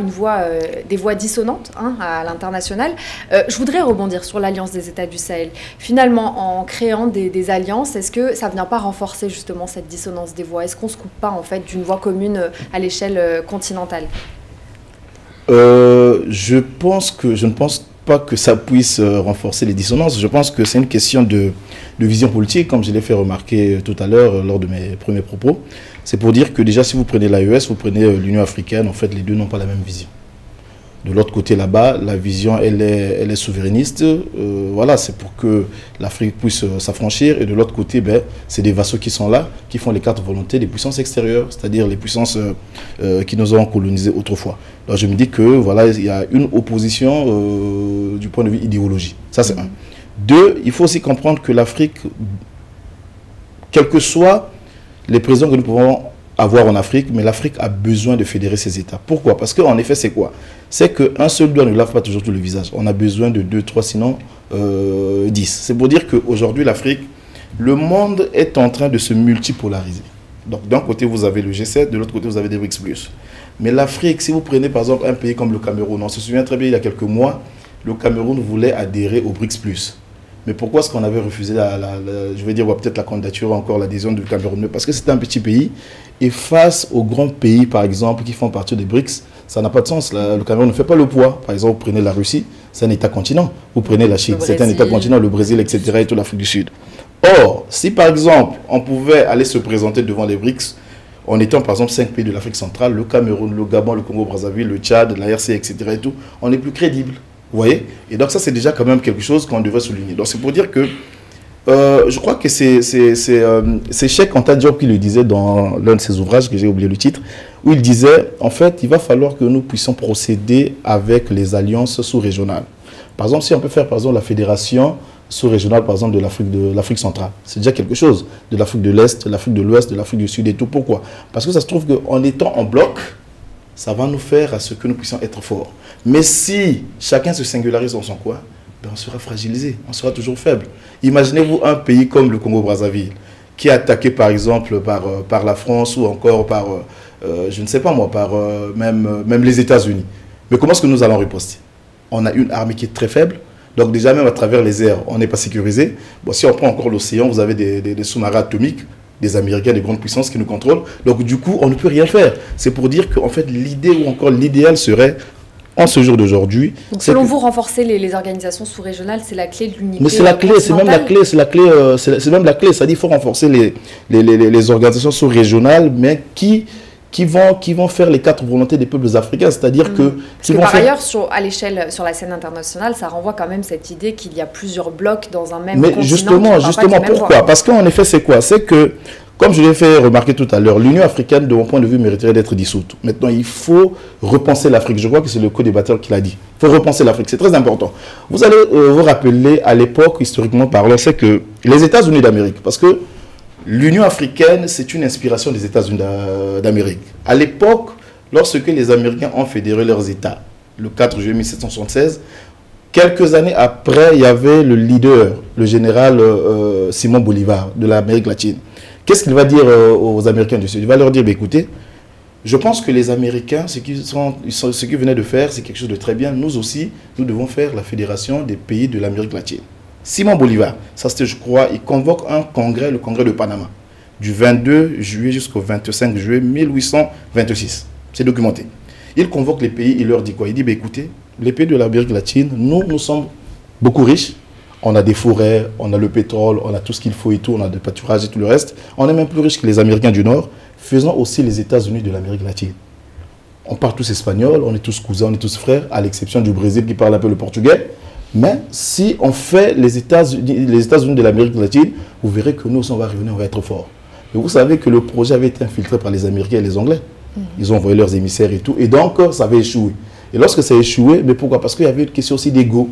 Speaker 1: des voix dissonantes à l'international. Je voudrais rebondir sur l'Alliance des États du Sahel. Finalement, en créant des alliances, est-ce que ça ne vient pas renforcer justement cette dissonance des voix? Est-ce qu'on ne se coupe pas en fait d'une voix commune à l'échelle continentale?
Speaker 3: Je ne pense pas que ça puisse renforcer les dissonances. Je pense que c'est une question de vision politique, comme je l'ai fait remarquer tout à l'heure lors de mes premiers propos. C'est pour dire que déjà, si vous prenez l'AES, vous prenez l'Union africaine, en fait, les deux n'ont pas la même vision. De l'autre côté, là-bas, la vision, elle est souverainiste. Voilà, c'est pour que l'Afrique puisse s'affranchir. Et de l'autre côté, c'est des vassaux qui sont là, qui font les cartes volontés des puissances extérieures, c'est-à-dire les puissances qui nous ont colonisés autrefois. Alors je me dis que voilà, il y a une opposition du point de vue idéologie. Ça, c'est un. Deux, il faut aussi comprendre que l'Afrique, quels que soient les présidents que nous pouvons avoir en Afrique, mais l'Afrique a besoin de fédérer ses États. Pourquoi? Parce qu'en effet, c'est quoi? C'est qu'un seul doigt ne lave pas toujours tout le visage. On a besoin de 2, 3, sinon 10. C'est pour dire qu'aujourd'hui, l'Afrique, le monde est en train de se multipolariser. Donc, d'un côté, vous avez le G7, de l'autre côté, vous avez des BRICS+. Mais l'Afrique, si vous prenez par exemple un pays comme le Cameroun, on se souvient très bien, il y a quelques mois, le Cameroun voulait adhérer au BRICS+. Mais pourquoi est-ce qu'on avait refusé je vais dire peut-être la candidature, encore l'adhésion du Cameroun? Parce que c'était un petit pays, et face aux grands pays, par exemple, qui font partie des BRICS, ça n'a pas de sens. Le Cameroun ne fait pas le poids. Par exemple, vous prenez la Russie, c'est un État-continent. Vous prenez la Chine, c'est un État-continent, le Brésil, etc., et toute l'Afrique du Sud. Or, si par exemple, on pouvait aller se présenter devant les BRICS, en étant par exemple 5 pays de l'Afrique centrale, le Cameroun, le Gabon, le Congo-Brazzaville, le Tchad, la RC, etc., et tout, on est plus crédible. Vous voyez? Et donc ça, c'est déjà quand même quelque chose qu'on devrait souligner. Donc c'est pour dire que je crois que c'est Cheikh Anta Diop qui le disait dans l'un de ses ouvrages, que j'ai oublié le titre, où il disait, en fait, il va falloir que nous puissions procéder avec les alliances sous-régionales. Par exemple, si on peut faire, par exemple, la fédération sous-régionale, par exemple, de l'Afrique centrale, c'est déjà quelque chose. De l'Afrique de l'Est, de l'Afrique de l'Ouest, de l'Afrique du Sud et tout. Pourquoi? Parce que ça se trouve qu'en étant en bloc, ça va nous faire à ce que nous puissions être forts. Mais si chacun se singularise dans son coin, ben on sera fragilisé, on sera toujours faible. Imaginez-vous un pays comme le Congo-Brazzaville, qui est attaqué par exemple par la France ou encore par, je ne sais pas moi, par même les États-Unis. Mais comment est-ce que nous allons riposter? On a une armée qui est très faible, donc déjà même à travers les airs, on n'est pas sécurisé. Bon, si on prend encore l'océan, vous avez des sous-marins atomiques, des Américains, des grandes puissances qui nous contrôlent. Donc du coup, on ne peut rien faire. C'est pour dire qu'en fait, l'idée ou encore l'idéal serait, en ce jour d'aujourd'hui...
Speaker 1: Donc selon vous, renforcer les organisations sous-régionales, c'est la clé de l'unité.
Speaker 3: Mais c'est la clé, c'est même la clé, c'est même la clé. C'est-à-dire qu'il faut renforcer les organisations sous-régionales, mais qui vont faire les 4 volontés des peuples africains, c'est-à-dire que...
Speaker 1: Parce que par ailleurs, à l'échelle, sur la scène internationale, ça renvoie quand même cette idée qu'il y a plusieurs blocs dans un même continent. Mais
Speaker 3: justement, pourquoi? Parce qu'en effet, c'est quoi? C'est que, comme je l'ai fait remarquer tout à l'heure, l'Union africaine, de mon point de vue, mériterait d'être dissoute. Maintenant, il faut repenser l'Afrique. Je crois que c'est le co-débatteur qui l'a dit. Il faut repenser l'Afrique, c'est très important. Vous allez vous rappeler, à l'époque, historiquement parlant, c'est que les États-Unis d'Amérique, parce que l'Union africaine, c'est une inspiration des États-Unis d'Amérique. À l'époque, lorsque les Américains ont fédéré leurs États, le 4 juillet 1776, quelques années après, il y avait le leader, le général Simon Bolivar de l'Amérique latine. Qu'est-ce qu'il va dire aux Américains du Sud? Il va leur dire, bah, écoutez, je pense que les Américains, ce qu'ils venaient de faire, c'est quelque chose de très bien. Nous aussi, nous devons faire la fédération des pays de l'Amérique latine. Simon Bolivar, ça c'était, je crois, il convoque un congrès, le congrès de Panama, du 22 juillet jusqu'au 25 juillet 1826. C'est documenté. Il convoque les pays, il leur dit quoi? Il dit, bah, écoutez, les pays de l'Amérique latine, nous sommes beaucoup riches. On a des forêts, on a le pétrole, on a tout ce qu'il faut et tout, on a des pâturages et tout le reste. On est même plus riches que les Américains du Nord. Faisons aussi les États-Unis de l'Amérique latine. On parle tous espagnol, on est tous cousins, on est tous frères, à l'exception du Brésil qui parle un peu le portugais. Mais si on fait les États-Unis de l'Amérique latine, vous verrez que nous, on va revenir, on va être forts. Et vous savez que le projet avait été infiltré par les Américains et les Anglais. Ils ont envoyé leurs émissaires et tout. Et donc, ça avait échoué. Et lorsque ça a échoué, mais pourquoi? Parce qu'il y avait une question aussi d'ego.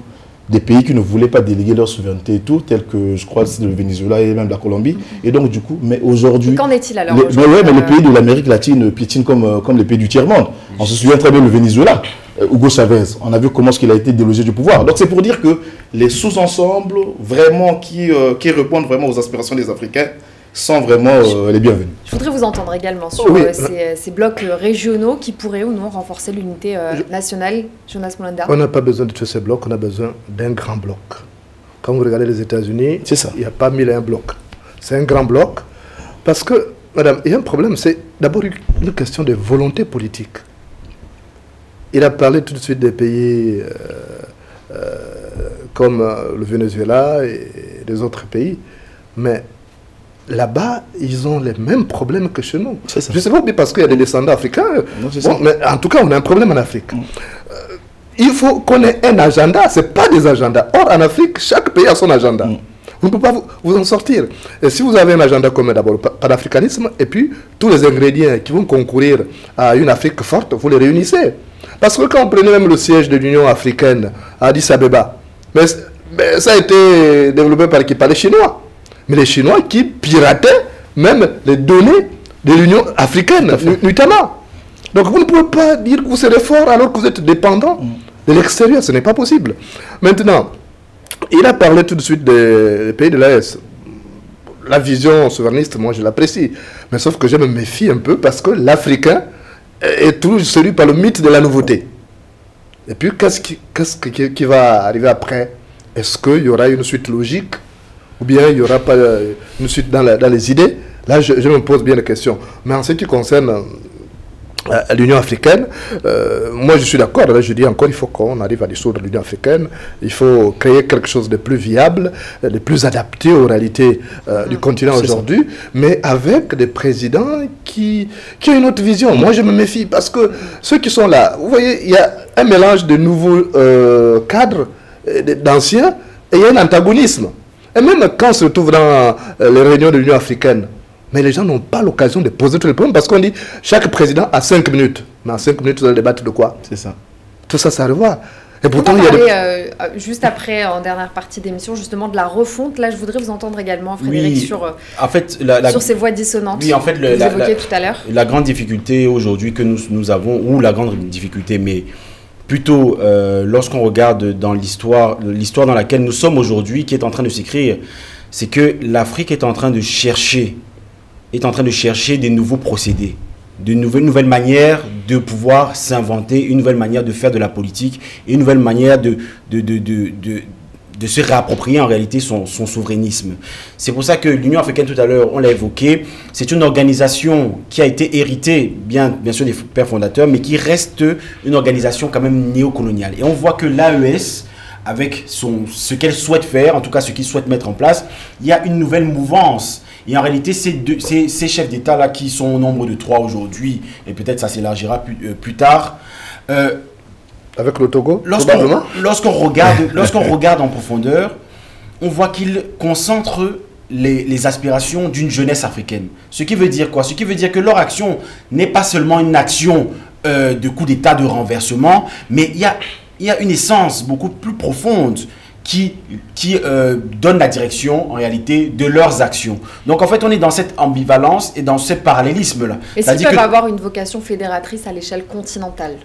Speaker 3: Des pays qui ne voulaient pas déléguer leur souveraineté et tout, tels que, je crois, le Venezuela et même la Colombie. Et donc, du coup, mais aujourd'hui...
Speaker 1: Qu'en est-il alors
Speaker 3: mais les pays de l'Amérique latine piétinent comme les pays du tiers-monde. On se souvient très bien le Venezuela, Hugo Chavez. On a vu comment il a été délogé du pouvoir. Donc, c'est pour dire que les sous-ensembles, vraiment, qui répondent vraiment aux aspirations des Africains, sont vraiment les bienvenus.
Speaker 1: Je voudrais vous entendre également sur ces blocs régionaux qui pourraient ou non renforcer l'unité nationale. Jonas Molenda.
Speaker 4: On n'a pas besoin de tous ces blocs, on a besoin d'un grand bloc. Quand vous regardez les États-Unis, il n'y a pas 1001 blocs. C'est un grand bloc parce que, madame, il y a un problème, c'est d'abord une question de volonté politique. Il a parlé tout de suite des pays comme le Venezuela et les autres pays, mais là-bas, ils ont les mêmes problèmes que chez nous. Je ne sais pas, parce qu'il y a des descendants africains. Non, mais en tout cas, on a un problème en Afrique. Il faut qu'on ait un agenda, ce n'est pas des agendas. Or, en Afrique, chaque pays a son agenda. Vous ne pouvez pas vous en sortir. Et si vous avez un agenda commun, d'abord, le panafricanisme, et puis tous les ingrédients qui vont concourir à une Afrique forte, vous les réunissez. Parce que quand on prenait même le siège de l'Union africaine à Addis Abeba, mais ça a été développé par les Chinois. Mais les Chinois qui pirataient même les données de l'Union africaine, notamment. Donc vous ne pouvez pas dire que vous serez fort alors que vous êtes dépendant de l'extérieur. Ce n'est pas possible. Maintenant, il a parlé tout de suite des pays de l'AES. La vision souverainiste, moi je l'apprécie. Mais sauf que je me méfie un peu parce que l'Africain est toujours séduit par le mythe de la nouveauté. Et puis qu'est-ce qui va arriver après? Est-ce qu'il y aura une suite logique? Ou bien il n'y aura pas une suite dans les idées? Là, je me pose bien la question. Mais en ce qui concerne l'Union africaine, moi je suis d'accord, je dis encore, il faut qu'on arrive à dissoudre l'Union africaine, il faut créer quelque chose de plus viable, de plus adapté aux réalités du continent aujourd'hui, mais avec des présidents qui ont une autre vision. Moi je me méfie, parce que ceux qui sont là, vous voyez, il y a un mélange de nouveaux cadres, d'anciens, et il y a un antagonisme. Et même quand on se retrouve dans les réunions de l'Union africaine, mais les gens n'ont pas l'occasion de poser tous les problèmes parce qu'on dit chaque président a 5 minutes. Mais en 5 minutes, vous allez débattre de quoi?
Speaker 3: C'est ça.
Speaker 4: Tout ça, ça a à revoir. Et pourtant,
Speaker 1: il y a juste après, en dernière partie d'émission, justement de la refonte. Là, je voudrais vous entendre également, Frédéric, sur,
Speaker 2: en fait,
Speaker 1: sur ces voix dissonantes.
Speaker 2: Oui, en fait,
Speaker 1: vous évoquiez tout à l'heure.
Speaker 2: La grande difficulté aujourd'hui que nous avons, ou la grande difficulté, mais plutôt lorsqu'on regarde dans l'histoire dans laquelle nous sommes aujourd'hui, qui est en train de s'écrire, c'est que l'Afrique est en train de chercher des nouveaux procédés, de nouvelles manières de pouvoir s'inventer, une nouvelle manière de faire de la politique, et une nouvelle manière de se réapproprier en réalité son souverainisme. C'est pour ça que l'Union africaine, tout à l'heure, on l'a évoqué, c'est une organisation qui a été héritée, bien sûr, des pères fondateurs, mais qui reste une organisation quand même néocoloniale. Et on voit que l'AES, avec ce qu'elle souhaite faire, en tout cas ce qu'il souhaite mettre en place, il y a une nouvelle mouvance. Et en réalité, ces chefs d'État-là, qui sont au nombre de 3 aujourd'hui, et peut-être ça s'élargira plus tard.
Speaker 4: Avec le Togo,
Speaker 2: lorsqu'on regarde en profondeur, on voit qu'ils concentrent les aspirations d'une jeunesse africaine. Ce qui veut dire quoi? Ce qui veut dire que leur action n'est pas seulement une action de coup d'État, de renversement, mais il y a une essence beaucoup plus profonde qui donne la direction, en réalité, de leurs actions. Donc, en fait, on est dans cette ambivalence et dans ce parallélisme-là.
Speaker 1: Et s'ils peuvent avoir une vocation fédératrice à l'échelle continentale?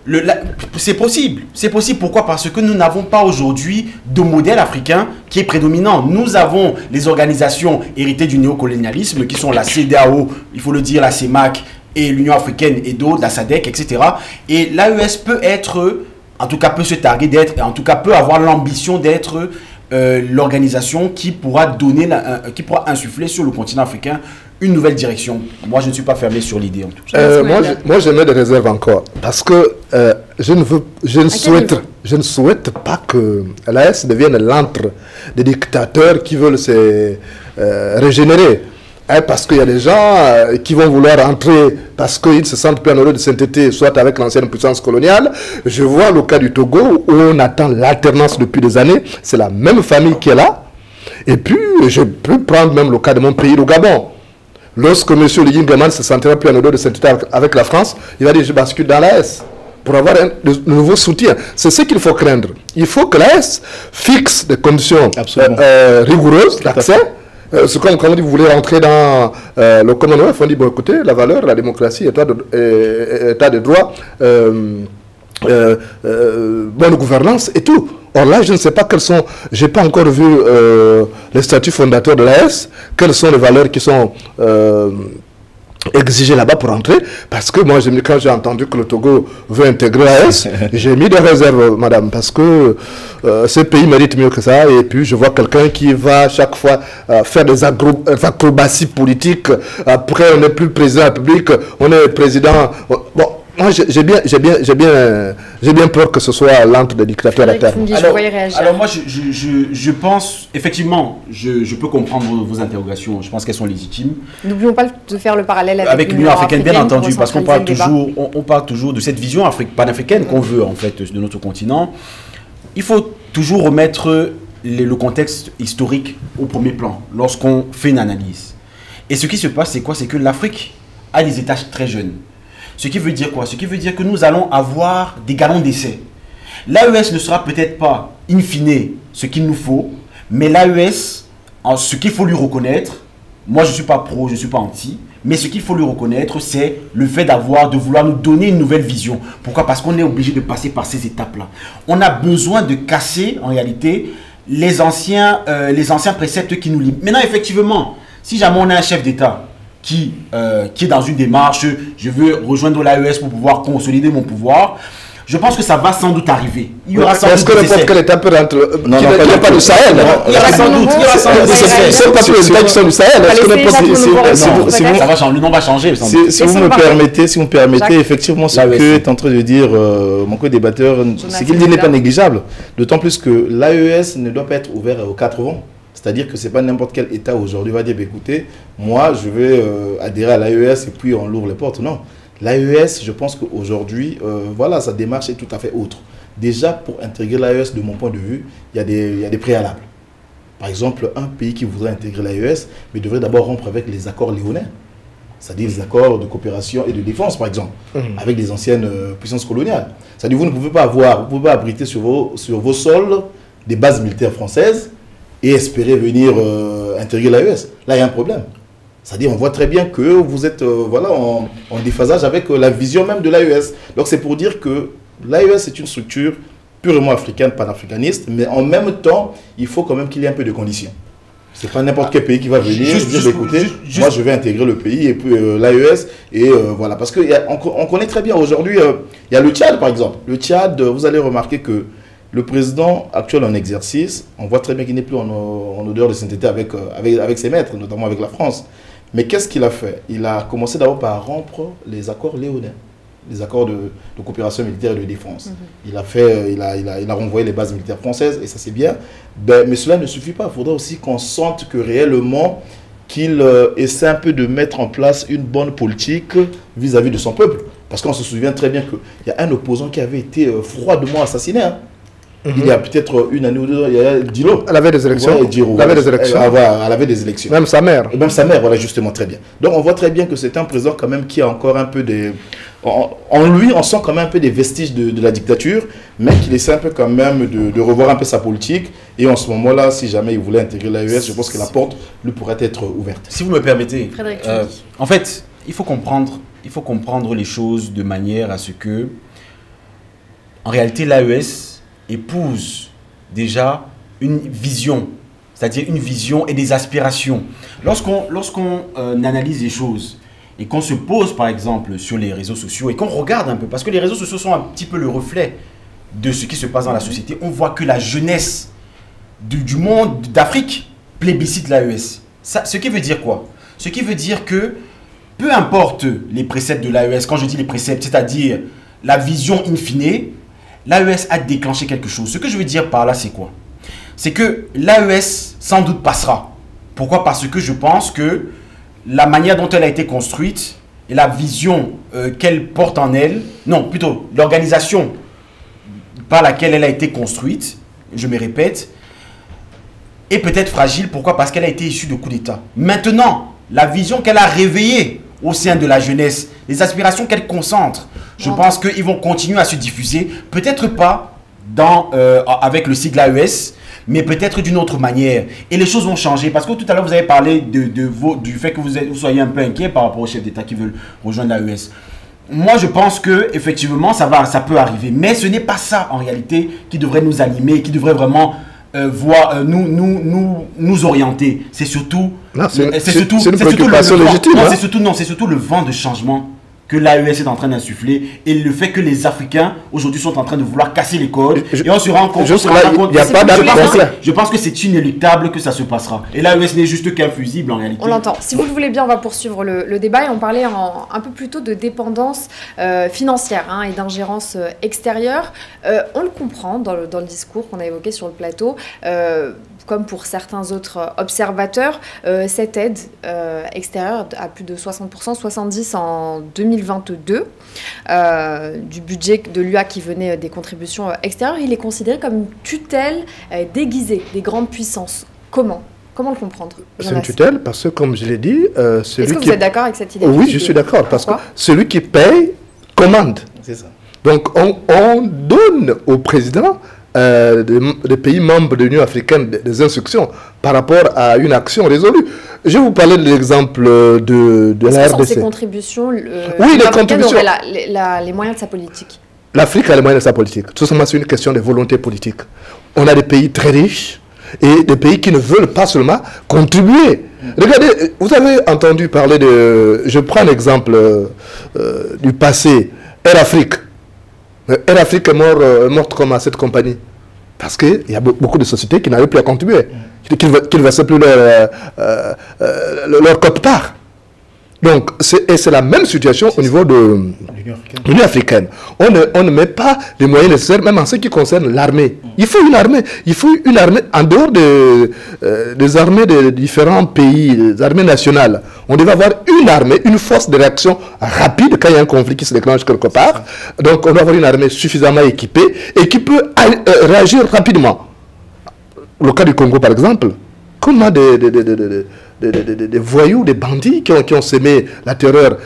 Speaker 2: C'est possible. C'est possible. Pourquoi? Parce que nous n'avons pas aujourd'hui de modèle africain qui est prédominant. Nous avons les organisations héritées du néocolonialisme, qui sont la CEDEAO, il faut le dire, la CEMAC, et l'Union africaine et d'autres, la SADC, etc. Et l'AES peut être... en tout cas peut se targuer d'être, en tout cas peut avoir l'ambition d'être l'organisation qui pourra insuffler sur le continent africain une nouvelle direction. Moi, je ne suis pas fermé sur l'idée en tout cas.
Speaker 4: Moi, je mets des réserves encore, parce que je ne souhaite pas que l'AES devienne l'antre des dictateurs qui veulent se régénérer. Parce qu'il y a des gens qui vont vouloir entrer parce qu'ils se sentent plus en heureux de sainteté, soit avec l'ancienne puissance coloniale. Je vois le cas du Togo où on attend l'alternance depuis des années. C'est la même famille qui est là. Et puis, je peux prendre même le cas de mon pays, le Gabon. Lorsque M. Lingemann se sentira plus en heureux de sainteté avec la France, il va dire je bascule dans l'AES pour avoir un nouveau soutien. C'est ce qu'il faut craindre. Il faut que l'AES fixe des conditions rigoureuses d'accès. C'est comme quand on dit vous voulez rentrer dans le Commonwealth, on dit bon écoutez, la valeur, la démocratie, état de droit, bonne gouvernance et tout. Or là, je ne sais pas quels sont, j'ai pas encore vu les statuts fondateurs de l'AES, quelles sont les valeurs qui sont exigées là-bas pour entrer, parce que moi, quand j'ai entendu que le Togo veut intégrer l'AES, j'ai mis des réserves, madame, parce que ce pays mérite mieux que ça, et puis je vois quelqu'un qui va chaque fois faire des acrobaties politiques, après on n'est plus président de la République, on est président, bon, moi j'ai bien peur que ce soit l'antre des dictateurs à terre.
Speaker 2: Alors moi je pense, effectivement, je peux comprendre vos interrogations, je pense qu'elles sont légitimes.
Speaker 1: N'oublions pas de faire le parallèle avec
Speaker 2: l'Union africaine, bien entendu, parce qu'on parle toujours de cette vision panafricaine qu'on veut en fait de notre continent. Il faut toujours remettre le contexte historique au premier plan lorsqu'on fait une analyse. Et ce qui se passe, c'est quoi? C'est que l'Afrique a des États très jeunes. Ce qui veut dire quoi? Ce qui veut dire que nous allons avoir des galons d'essai. L'AES ne sera peut-être pas, in fine, ce qu'il nous faut, mais l'AES, ce qu'il faut lui reconnaître, Moi, je ne suis pas pro, je ne suis pas anti. Mais ce qu'il faut lui reconnaître, c'est le fait de vouloir nous donner une nouvelle vision. Pourquoi? Parce qu'on est obligé de passer par ces étapes-là. On a besoin de casser, en réalité, les anciens préceptes qui nous limitent. Maintenant, effectivement, si jamais on a un chef d'État qui est dans une démarche, je veux rejoindre l'AES pour pouvoir consolider mon pouvoir, je pense que ça va sans doute arriver. Il y aura sans doute.
Speaker 4: Est-ce que n'importe quel État peut rentrer?
Speaker 3: Non,
Speaker 4: il n'y a pas de Sahel.
Speaker 2: Il y aura sans doute.
Speaker 4: C'est pas tous les États qui sont du Sahel.
Speaker 2: Le nom va changer.
Speaker 3: Si vous me permettez, effectivement, ce que est en train de dire mon co-débatteur, ce qu'il dit n'est pas négligeable. D'autant plus que l'AES ne doit pas être ouvert aux 4 vents. C'est-à-dire que ce n'est pas n'importe quel État aujourd'hui va dire, écoutez, moi je vais adhérer à l'AES et puis on l'ouvre les portes. Non. L'AES, je pense qu'aujourd'hui, voilà, sa démarche est tout à fait autre. Déjà, pour intégrer l'AES, de mon point de vue, il y a des préalables. Par exemple, un pays qui voudrait intégrer l'AES, mais devrait d'abord rompre avec les accords léonins, c'est-à-dire les accords de coopération et de défense, par exemple, avec les anciennes puissances coloniales. C'est-à-dire que vous ne pouvez pas abriter sur vos sols des bases militaires françaises et espérer venir intégrer l'AES. Là, il y a un problème. C'est-à-dire, on voit très bien que vous êtes voilà, en déphasage avec la vision même de l'AES. Donc, c'est pour dire que l'AES est une structure purement africaine, panafricaniste, mais en même temps, il faut quand même qu'il y ait un peu de conditions. Ce n'est pas n'importe quel pays qui va venir dire, écoutez, moi je vais intégrer le pays et puis l'AES, et voilà. Parce qu'on connaît très bien aujourd'hui, il y a le Tchad, par exemple. Le Tchad, vous allez remarquer que le président actuel en exercice, on voit très bien qu'il n'est plus en odeur de sainteté avec ses maîtres, notamment avec la France. Mais qu'est-ce qu'il a fait? Il a commencé d'abord par rompre les accords léonins, les accords de coopération militaire et de défense. Il a renvoyé les bases militaires françaises, et ça c'est bien. Mais cela ne suffit pas. Il faudrait aussi qu'on sente que réellement qu'il essaie un peu de mettre en place une bonne politique vis-à-vis de son peuple. Parce qu'on se souvient très bien qu'il y a un opposant qui avait été froidement assassiné. Hein. Il y a peut-être une année ou deux, il y a Dilo.
Speaker 4: Elle avait des élections.
Speaker 3: Elle avait des élections.
Speaker 4: Même sa mère.
Speaker 3: Même sa mère, voilà, justement, très bien. Donc on voit très bien que c'est un président quand même qui a encore un peu des... En lui, on sent quand même un peu des vestiges de la dictature, mais qu'il essaie un peu quand même de revoir un peu sa politique. Et en ce moment-là, si jamais il voulait intégrer l'AES, je pense que la porte lui pourrait être ouverte.
Speaker 2: Si vous me permettez, en fait, il faut comprendre les choses de manière à ce que, en réalité, l'AES épouse déjà une vision, c'est-à-dire une vision et des aspirations. Lorsqu'on analyse les choses et qu'on se pose par exemple sur les réseaux sociaux et qu'on regarde un peu, parce que les réseaux sociaux sont un petit peu le reflet de ce qui se passe dans la société, on voit que la jeunesse du monde d'Afrique plébiscite l'AES. Ce qui veut dire quoi? Ce qui veut dire que peu importe les préceptes de l'AES, quand je dis les préceptes, c'est-à-dire la vision in fine, l'AES a déclenché quelque chose. Ce que je veux dire par là, c'est quoi? C'est que l'AES, sans doute, passera. Pourquoi? Parce que je pense que la manière dont elle a été construite et la vision qu'elle porte en elle, non, plutôt l'organisation par laquelle elle a été construite, je me répète, est peut-être fragile. Pourquoi? Parce qu'elle a été issue de coups d'État. Maintenant, la vision qu'elle a réveillée au sein de la jeunesse, les aspirations qu'elle concentre, je pense qu'ils vont continuer à se diffuser, peut-être pas avec le sigle AES, mais peut-être d'une autre manière. Et les choses vont changer, parce que tout à l'heure, vous avez parlé du fait que vous soyez un peu inquiet par rapport aux chefs d'État qui veulent rejoindre l'AES. Moi, je pense qu'effectivement, ça peut arriver. Mais ce n'est pas ça, en réalité, qui devrait nous animer, qui devrait vraiment nous orienter. C'est surtout...
Speaker 4: C'est une préoccupation légitime.
Speaker 2: C'est surtout le vent de changement que l'AES est en train d'insuffler et le fait que les Africains aujourd'hui sont en train de vouloir casser les codes et on se rend compte je pense que c'est inéluctable que ça se passera et l'AES n'est juste qu'un fusible en réalité.
Speaker 1: On l'entend. Si vous le voulez bien, on va poursuivre le débat et on parlait un peu plus tôt de dépendance financière et d'ingérence extérieure. On le comprend dans le discours qu'on a évoqué sur le plateau. Comme pour certains autres observateurs, cette aide extérieure à plus de 60%, 70% en 2022, du budget de l'UA qui venait des contributions extérieures, il est considéré comme une tutelle déguisée des grandes puissances. Comment le comprendre?
Speaker 4: C'est une tutelle parce que, comme je l'ai dit...
Speaker 1: Est-ce que vous êtes d'accord avec cette idée?
Speaker 4: Oui, je suis d'accord, parce que celui qui paye commande.
Speaker 3: C'est ça.
Speaker 4: Donc, on donne au président des pays membres de l'Union africaine des instructions par rapport à une action résolue. Je vais vous parler de l'exemple de la RDC.
Speaker 1: Ces contributions,
Speaker 4: oui, les contributions.
Speaker 1: Aurait les moyens de sa politique.
Speaker 4: L'Afrique a les moyens de sa politique. Tout simplement, c'est une question de volonté politique. On a des pays très riches et des pays qui ne veulent pas seulement contribuer. Regardez, vous avez entendu parler de... Je prends l'exemple du passé. Air Afrique. Air Afrique est morte comme à cette compagnie. Parce qu'il y a beaucoup de sociétés qui n'arrivent plus à contribuer, qui ne versaient plus leur quote-part. Donc, c'est la même situation au niveau de l'Union africaine. On ne met pas les moyens nécessaires, même en ce qui concerne l'armée. Il faut une armée. Il faut une armée en dehors des armées de différents pays, des armées nationales. On devait avoir une armée, une force de réaction rapide quand il y a un conflit qui se déclenche quelque part. Donc, on doit avoir une armée suffisamment équipée et qui peut réagir rapidement. Le cas du Congo, par exemple, comment des voyous, des bandits qui ont sémé la terreur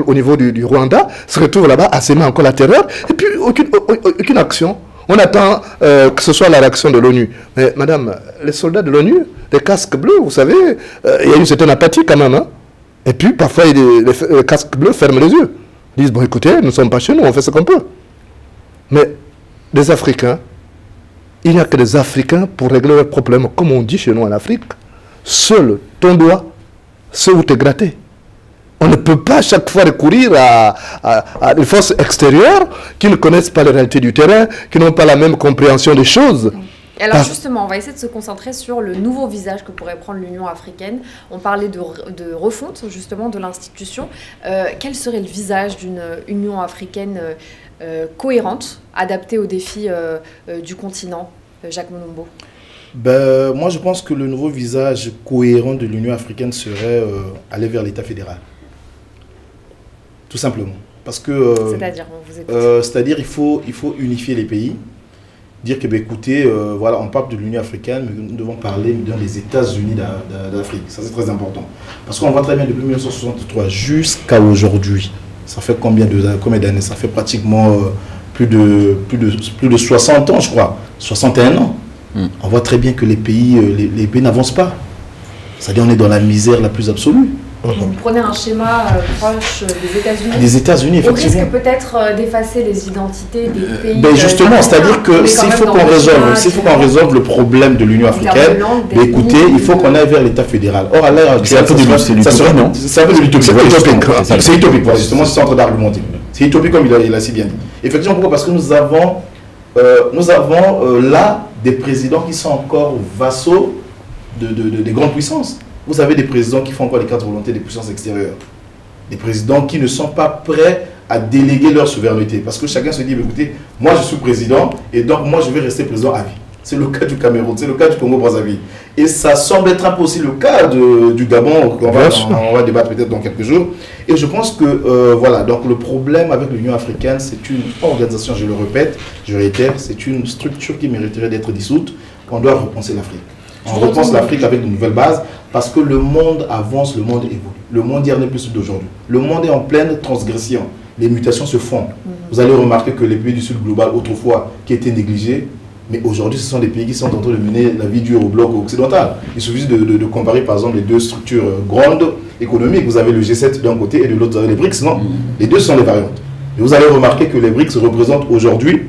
Speaker 4: au niveau du Rwanda se retrouvent là-bas à s'aimer encore la terreur et puis aucune action. On attend que ce soit la réaction de l'ONU. Mais madame, les soldats de l'ONU, les casques bleus, vous savez, il y a une certaine apathie quand même. Hein? Et puis parfois les casques bleus ferment les yeux. Ils disent, bon écoutez, nous ne sommes pas chez nous, on fait ce qu'on peut. Mais des Africains, il n'y a que des Africains pour régler leurs problèmes, comme on dit chez nous en Afrique. Seul ton doigt, c'est où te gratter. On ne peut pas chaque fois recourir à des forces extérieures qui ne connaissent pas la réalité du terrain, qui n'ont pas la même compréhension des choses.
Speaker 1: Et alors justement, on va essayer de se concentrer sur le nouveau visage que pourrait prendre l'Union africaine. On parlait de refonte justement de l'institution. Quel serait le visage d'une Union africaine cohérente, adaptée aux défis du continent, Jacques Monumbo?
Speaker 3: Moi, je pense que le nouveau visage cohérent de l'Union africaine serait aller vers l'État fédéral. Tout simplement. Parce que...
Speaker 1: c'est-à-dire, on vous écoute.
Speaker 3: C'est-à-dire, il faut unifier les pays. Dire que, écoutez, voilà, on parle de l'Union africaine, mais nous devons parler des États-Unis d'Afrique. Ça, c'est très important. Parce qu'on voit très bien depuis 1963 jusqu'à aujourd'hui. Ça fait combien d'années? Ça fait pratiquement plus de 60 ans, je crois. 61 ans. On voit très bien que les pays n'avancent pas. C'est-à-dire on est dans la misère la plus absolue.
Speaker 1: Vous prenez un schéma proche des États-Unis.
Speaker 3: Des États-Unis, effectivement.
Speaker 1: Au risque peut-être d'effacer les identités des pays.
Speaker 3: Justement, c'est-à-dire que s'il faut qu'on résolve le problème de l'Union africaine, écoutez, il faut qu'on aille vers l'État fédéral. Or, à l'heure actuelle, c'est un peu de l'utopie. C'est utopique, justement, c'est en train d'argumenter. C'est utopique comme il a si bien dit. Effectivement, pourquoi? Parce que nous avons là des présidents qui sont encore vassaux des grandes puissances. Vous avez des présidents qui font encore les cartes de volonté des puissances extérieures. Des présidents qui ne sont pas prêts à déléguer leur souveraineté. Parce que chacun se dit, écoutez, moi je suis président et donc moi je vais rester président à vie. C'est le cas du Cameroun, c'est le cas du Congo-Brazzaville. Et ça semble être un peu aussi le cas du Gabon, qu'on va débattre peut-être dans quelques jours. Et je pense que, voilà, donc le problème avec l'Union africaine, c'est une organisation, je le répète, je réitère, c'est une structure qui mériterait d'être dissoute. On doit repenser l'Afrique. On repense l'Afrique avec de nouvelles bases parce que le monde avance, le monde évolue. Le monde d'hier n'est plus celui d'aujourd'hui. Le monde est en pleine transgression. Les mutations se font. Vous allez remarquer que les pays du Sud global, autrefois, qui étaient négligés, mais aujourd'hui, ce sont des pays qui sont en train de mener la vie dure au bloc occidental. Il suffit de comparer, par exemple, les deux structures grandes économiques. Vous avez le G7 d'un côté et de l'autre, vous avez les BRICS, non? Les deux sont des variantes. Et vous allez remarquer que les BRICS représentent aujourd'hui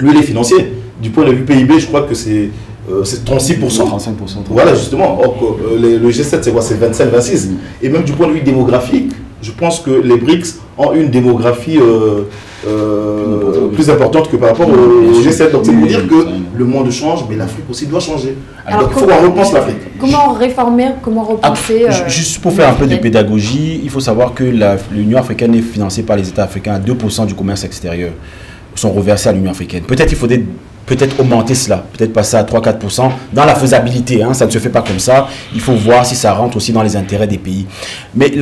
Speaker 3: les financiers. Du point de vue PIB, je crois que c'est 36%. 35%. Voilà, justement. Or, le G7, c'est quoi? C'est 25, 26. Et même du point de vue démographique, je pense que les BRICS ont une démographie plus importante que par rapport au G7. Donc, c'est pour dire que le monde change, mais l'Afrique aussi doit changer. Alors, il faut qu'on repense l'Afrique.
Speaker 1: Comment réformer, comment repenser
Speaker 2: juste pour faire un peu de pédagogie, il faut savoir que l'Union africaine est financée par les États africains à 2% du commerce extérieur. Sont reversés à l'Union africaine. Peut-être il faudrait augmenter cela, peut-être passer à 3-4% dans la faisabilité, hein, ça ne se fait pas comme ça, il faut voir si ça rentre aussi dans les intérêts des pays. Mais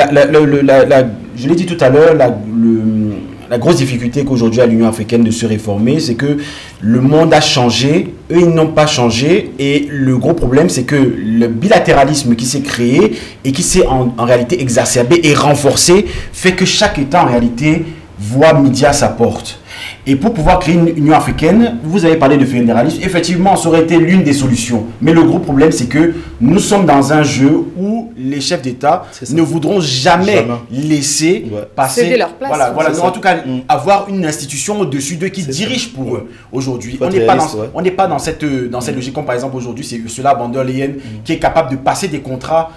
Speaker 2: je l'ai dit tout à l'heure, la grosse difficulté qu'aujourd'hui a l'Union africaine de se réformer, c'est que le monde a changé, eux ils n'ont pas changé, et le gros problème c'est que le bilatéralisme qui s'est créé et qui s'est en réalité exacerbé et renforcé, fait que chaque État en réalité voit midi à sa porte. Et pour pouvoir créer une Union africaine, vous avez parlé de fédéralisme, effectivement, ça aurait été l'une des solutions. Mais le gros problème, c'est que nous sommes dans un jeu où les chefs d'État ne voudront jamais laisser passer...
Speaker 1: Céder leur place.
Speaker 2: Voilà. En tout cas, avoir une institution au-dessus d'eux qui dirige pour eux aujourd'hui. On n'est pas dans cette logique, comme par exemple aujourd'hui, c'est Ursula von der Leyen qui est capable de passer des contrats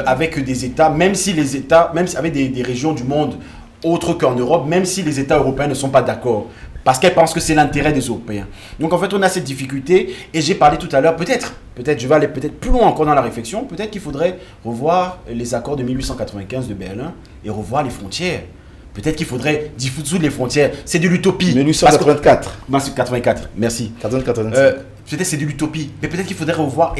Speaker 2: avec des États, même si les États, même avec des régions du monde autres qu'en Europe, même si les États européens ne sont pas d'accord. Parce qu'elle pense que c'est l'intérêt des Européens. Donc en fait, on a cette difficulté. Et j'ai parlé tout à l'heure, peut-être, je vais aller peut-être plus loin encore dans la réflexion, peut-être qu'il faudrait revoir les accords de 1895 de Berlin et revoir les frontières. Peut-être qu'il faudrait dissoudre les frontières. C'est de l'utopie.
Speaker 3: 1884.
Speaker 2: C'est 84, merci.
Speaker 3: 84.
Speaker 2: Peut-être c'est de l'utopie. Mais peut-être qu'il faudrait revoir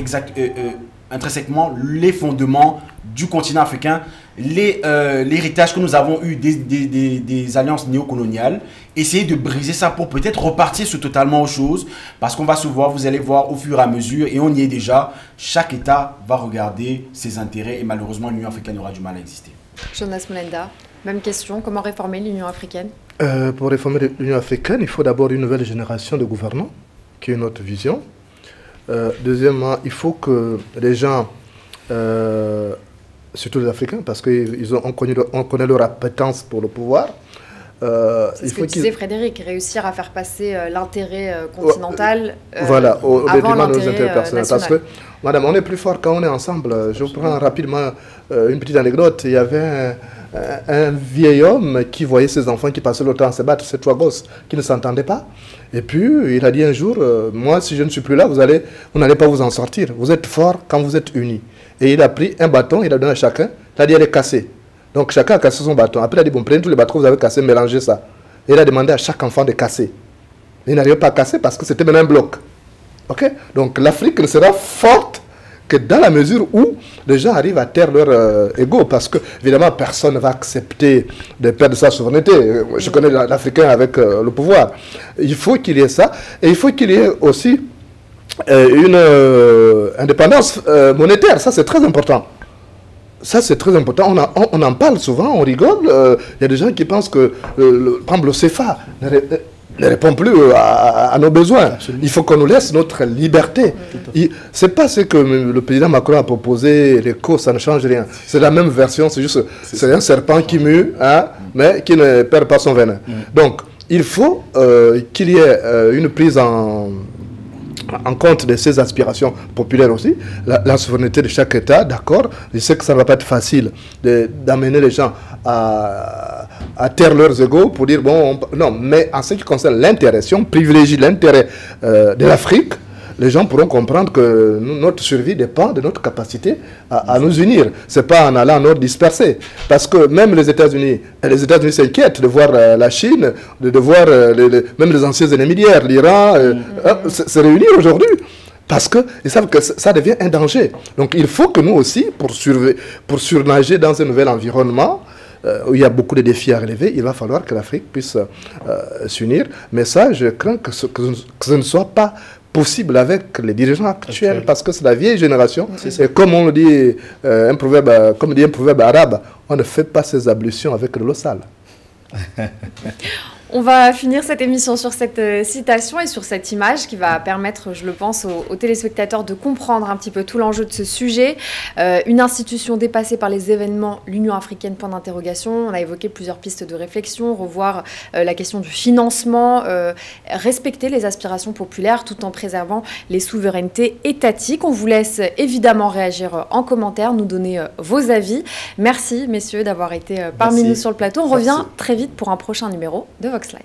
Speaker 2: intrinsèquement les fondements du continent africain, l'héritage que nous avons eu des alliances néocoloniales, essayer de briser ça pour peut-être repartir sur totalement autre chose, parce qu'on va se voir, vous allez voir au fur et à mesure, et on y est déjà, chaque État va regarder ses intérêts, et malheureusement l'Union africaine aura du mal à exister.
Speaker 1: Jonas Mulenda, même question, comment réformer l'Union africaine?
Speaker 4: Pour réformer l'Union africaine, il faut d'abord une nouvelle génération de gouvernants, qui est notre vision. Deuxièmement, il faut que les gens, surtout les Africains, parce qu'on connaît leur appétence pour le pouvoir.
Speaker 1: C'est ce que disait Frédéric, réussir à faire passer l'intérêt continental
Speaker 4: voilà, au
Speaker 1: avant
Speaker 4: détriment de nos intérêts personnels. Parce que, madame, on est plus fort quand on est ensemble. Je vous prends rapidement une petite anecdote. Il y avait un vieil homme qui voyait ses enfants qui passaient le temps à se battre, ces trois gosses qui ne s'entendaient pas. Et puis, il a dit un jour, moi, si je ne suis plus là, vous n'allez pas vous en sortir. Vous êtes forts quand vous êtes unis. Et il a pris un bâton, il a donné à chacun, il a dit, allez casser. Donc, chacun a cassé son bâton. Après, il a dit, bon, prenez tous les bâtons que vous avez cassés, mélangez ça. Et il a demandé à chaque enfant de casser. Il n'arrivait pas à casser parce que c'était maintenant un bloc. OK? Donc, l'Afrique ne sera forte que dans la mesure où les gens arrivent à taire leur ego, parce que, évidemment, personne ne va accepter de perdre sa souveraineté. Je connais l'Africain avec le pouvoir. Il faut qu'il y ait ça. Et il faut qu'il y ait aussi une indépendance monétaire. Ça, c'est très important. Ça, c'est très important. On en parle souvent, on rigole. Il y a des gens qui pensent que, par exemple, le CFA ne répond plus à nos besoins. Absolument. Il faut qu'on nous laisse notre liberté. C'est pas ce que le président Macron a proposé, l'écho, ça ne change rien. C'est la même version, c'est juste, c'est un serpent qui mue, hein, mais qui ne perd pas son venin. Donc, il faut qu'il y ait une prise en compte de ces aspirations populaires aussi, la souveraineté de chaque État, d'accord. Je sais que ça ne va pas être facile d'amener les gens à taire leurs égos pour dire, bon, non, mais en ce qui concerne l'intérêt, si on privilégie l'intérêt de l'Afrique, les gens pourront comprendre que notre survie dépend de notre capacité à nous unir. Ce n'est pas en allant en ordre dispersé. Parce que même les États-Unis s'inquiètent de voir la Chine, de voir même les anciens ennemis d'hier, l'Iran, se réunir aujourd'hui. Parce qu'ils savent que ça devient un danger. Donc il faut que nous aussi, pour surnager dans un nouvel environnement, où il y a beaucoup de défis à relever, il va falloir que l'Afrique puisse s'unir. Mais ça, je crains que ce ne soit pas possible avec les dirigeants actuels, parce que c'est la vieille génération. Et comme on le dit, comme dit un proverbe arabe, on ne fait pas ses ablutions avec de l'eau sale.
Speaker 1: On va finir cette émission sur cette citation et sur cette image qui va permettre, je le pense, aux téléspectateurs de comprendre un petit peu tout l'enjeu de ce sujet. Une institution dépassée par les événements, l'Union africaine, point d'interrogation. On a évoqué plusieurs pistes de réflexion, revoir la question du financement, respecter les aspirations populaires tout en préservant les souverainetés étatiques. On vous laisse évidemment réagir en commentaire, nous donner vos avis. Merci, messieurs, d'avoir été parmi nous sur le plateau. On revient très vite pour un prochain numéro de Vox Live.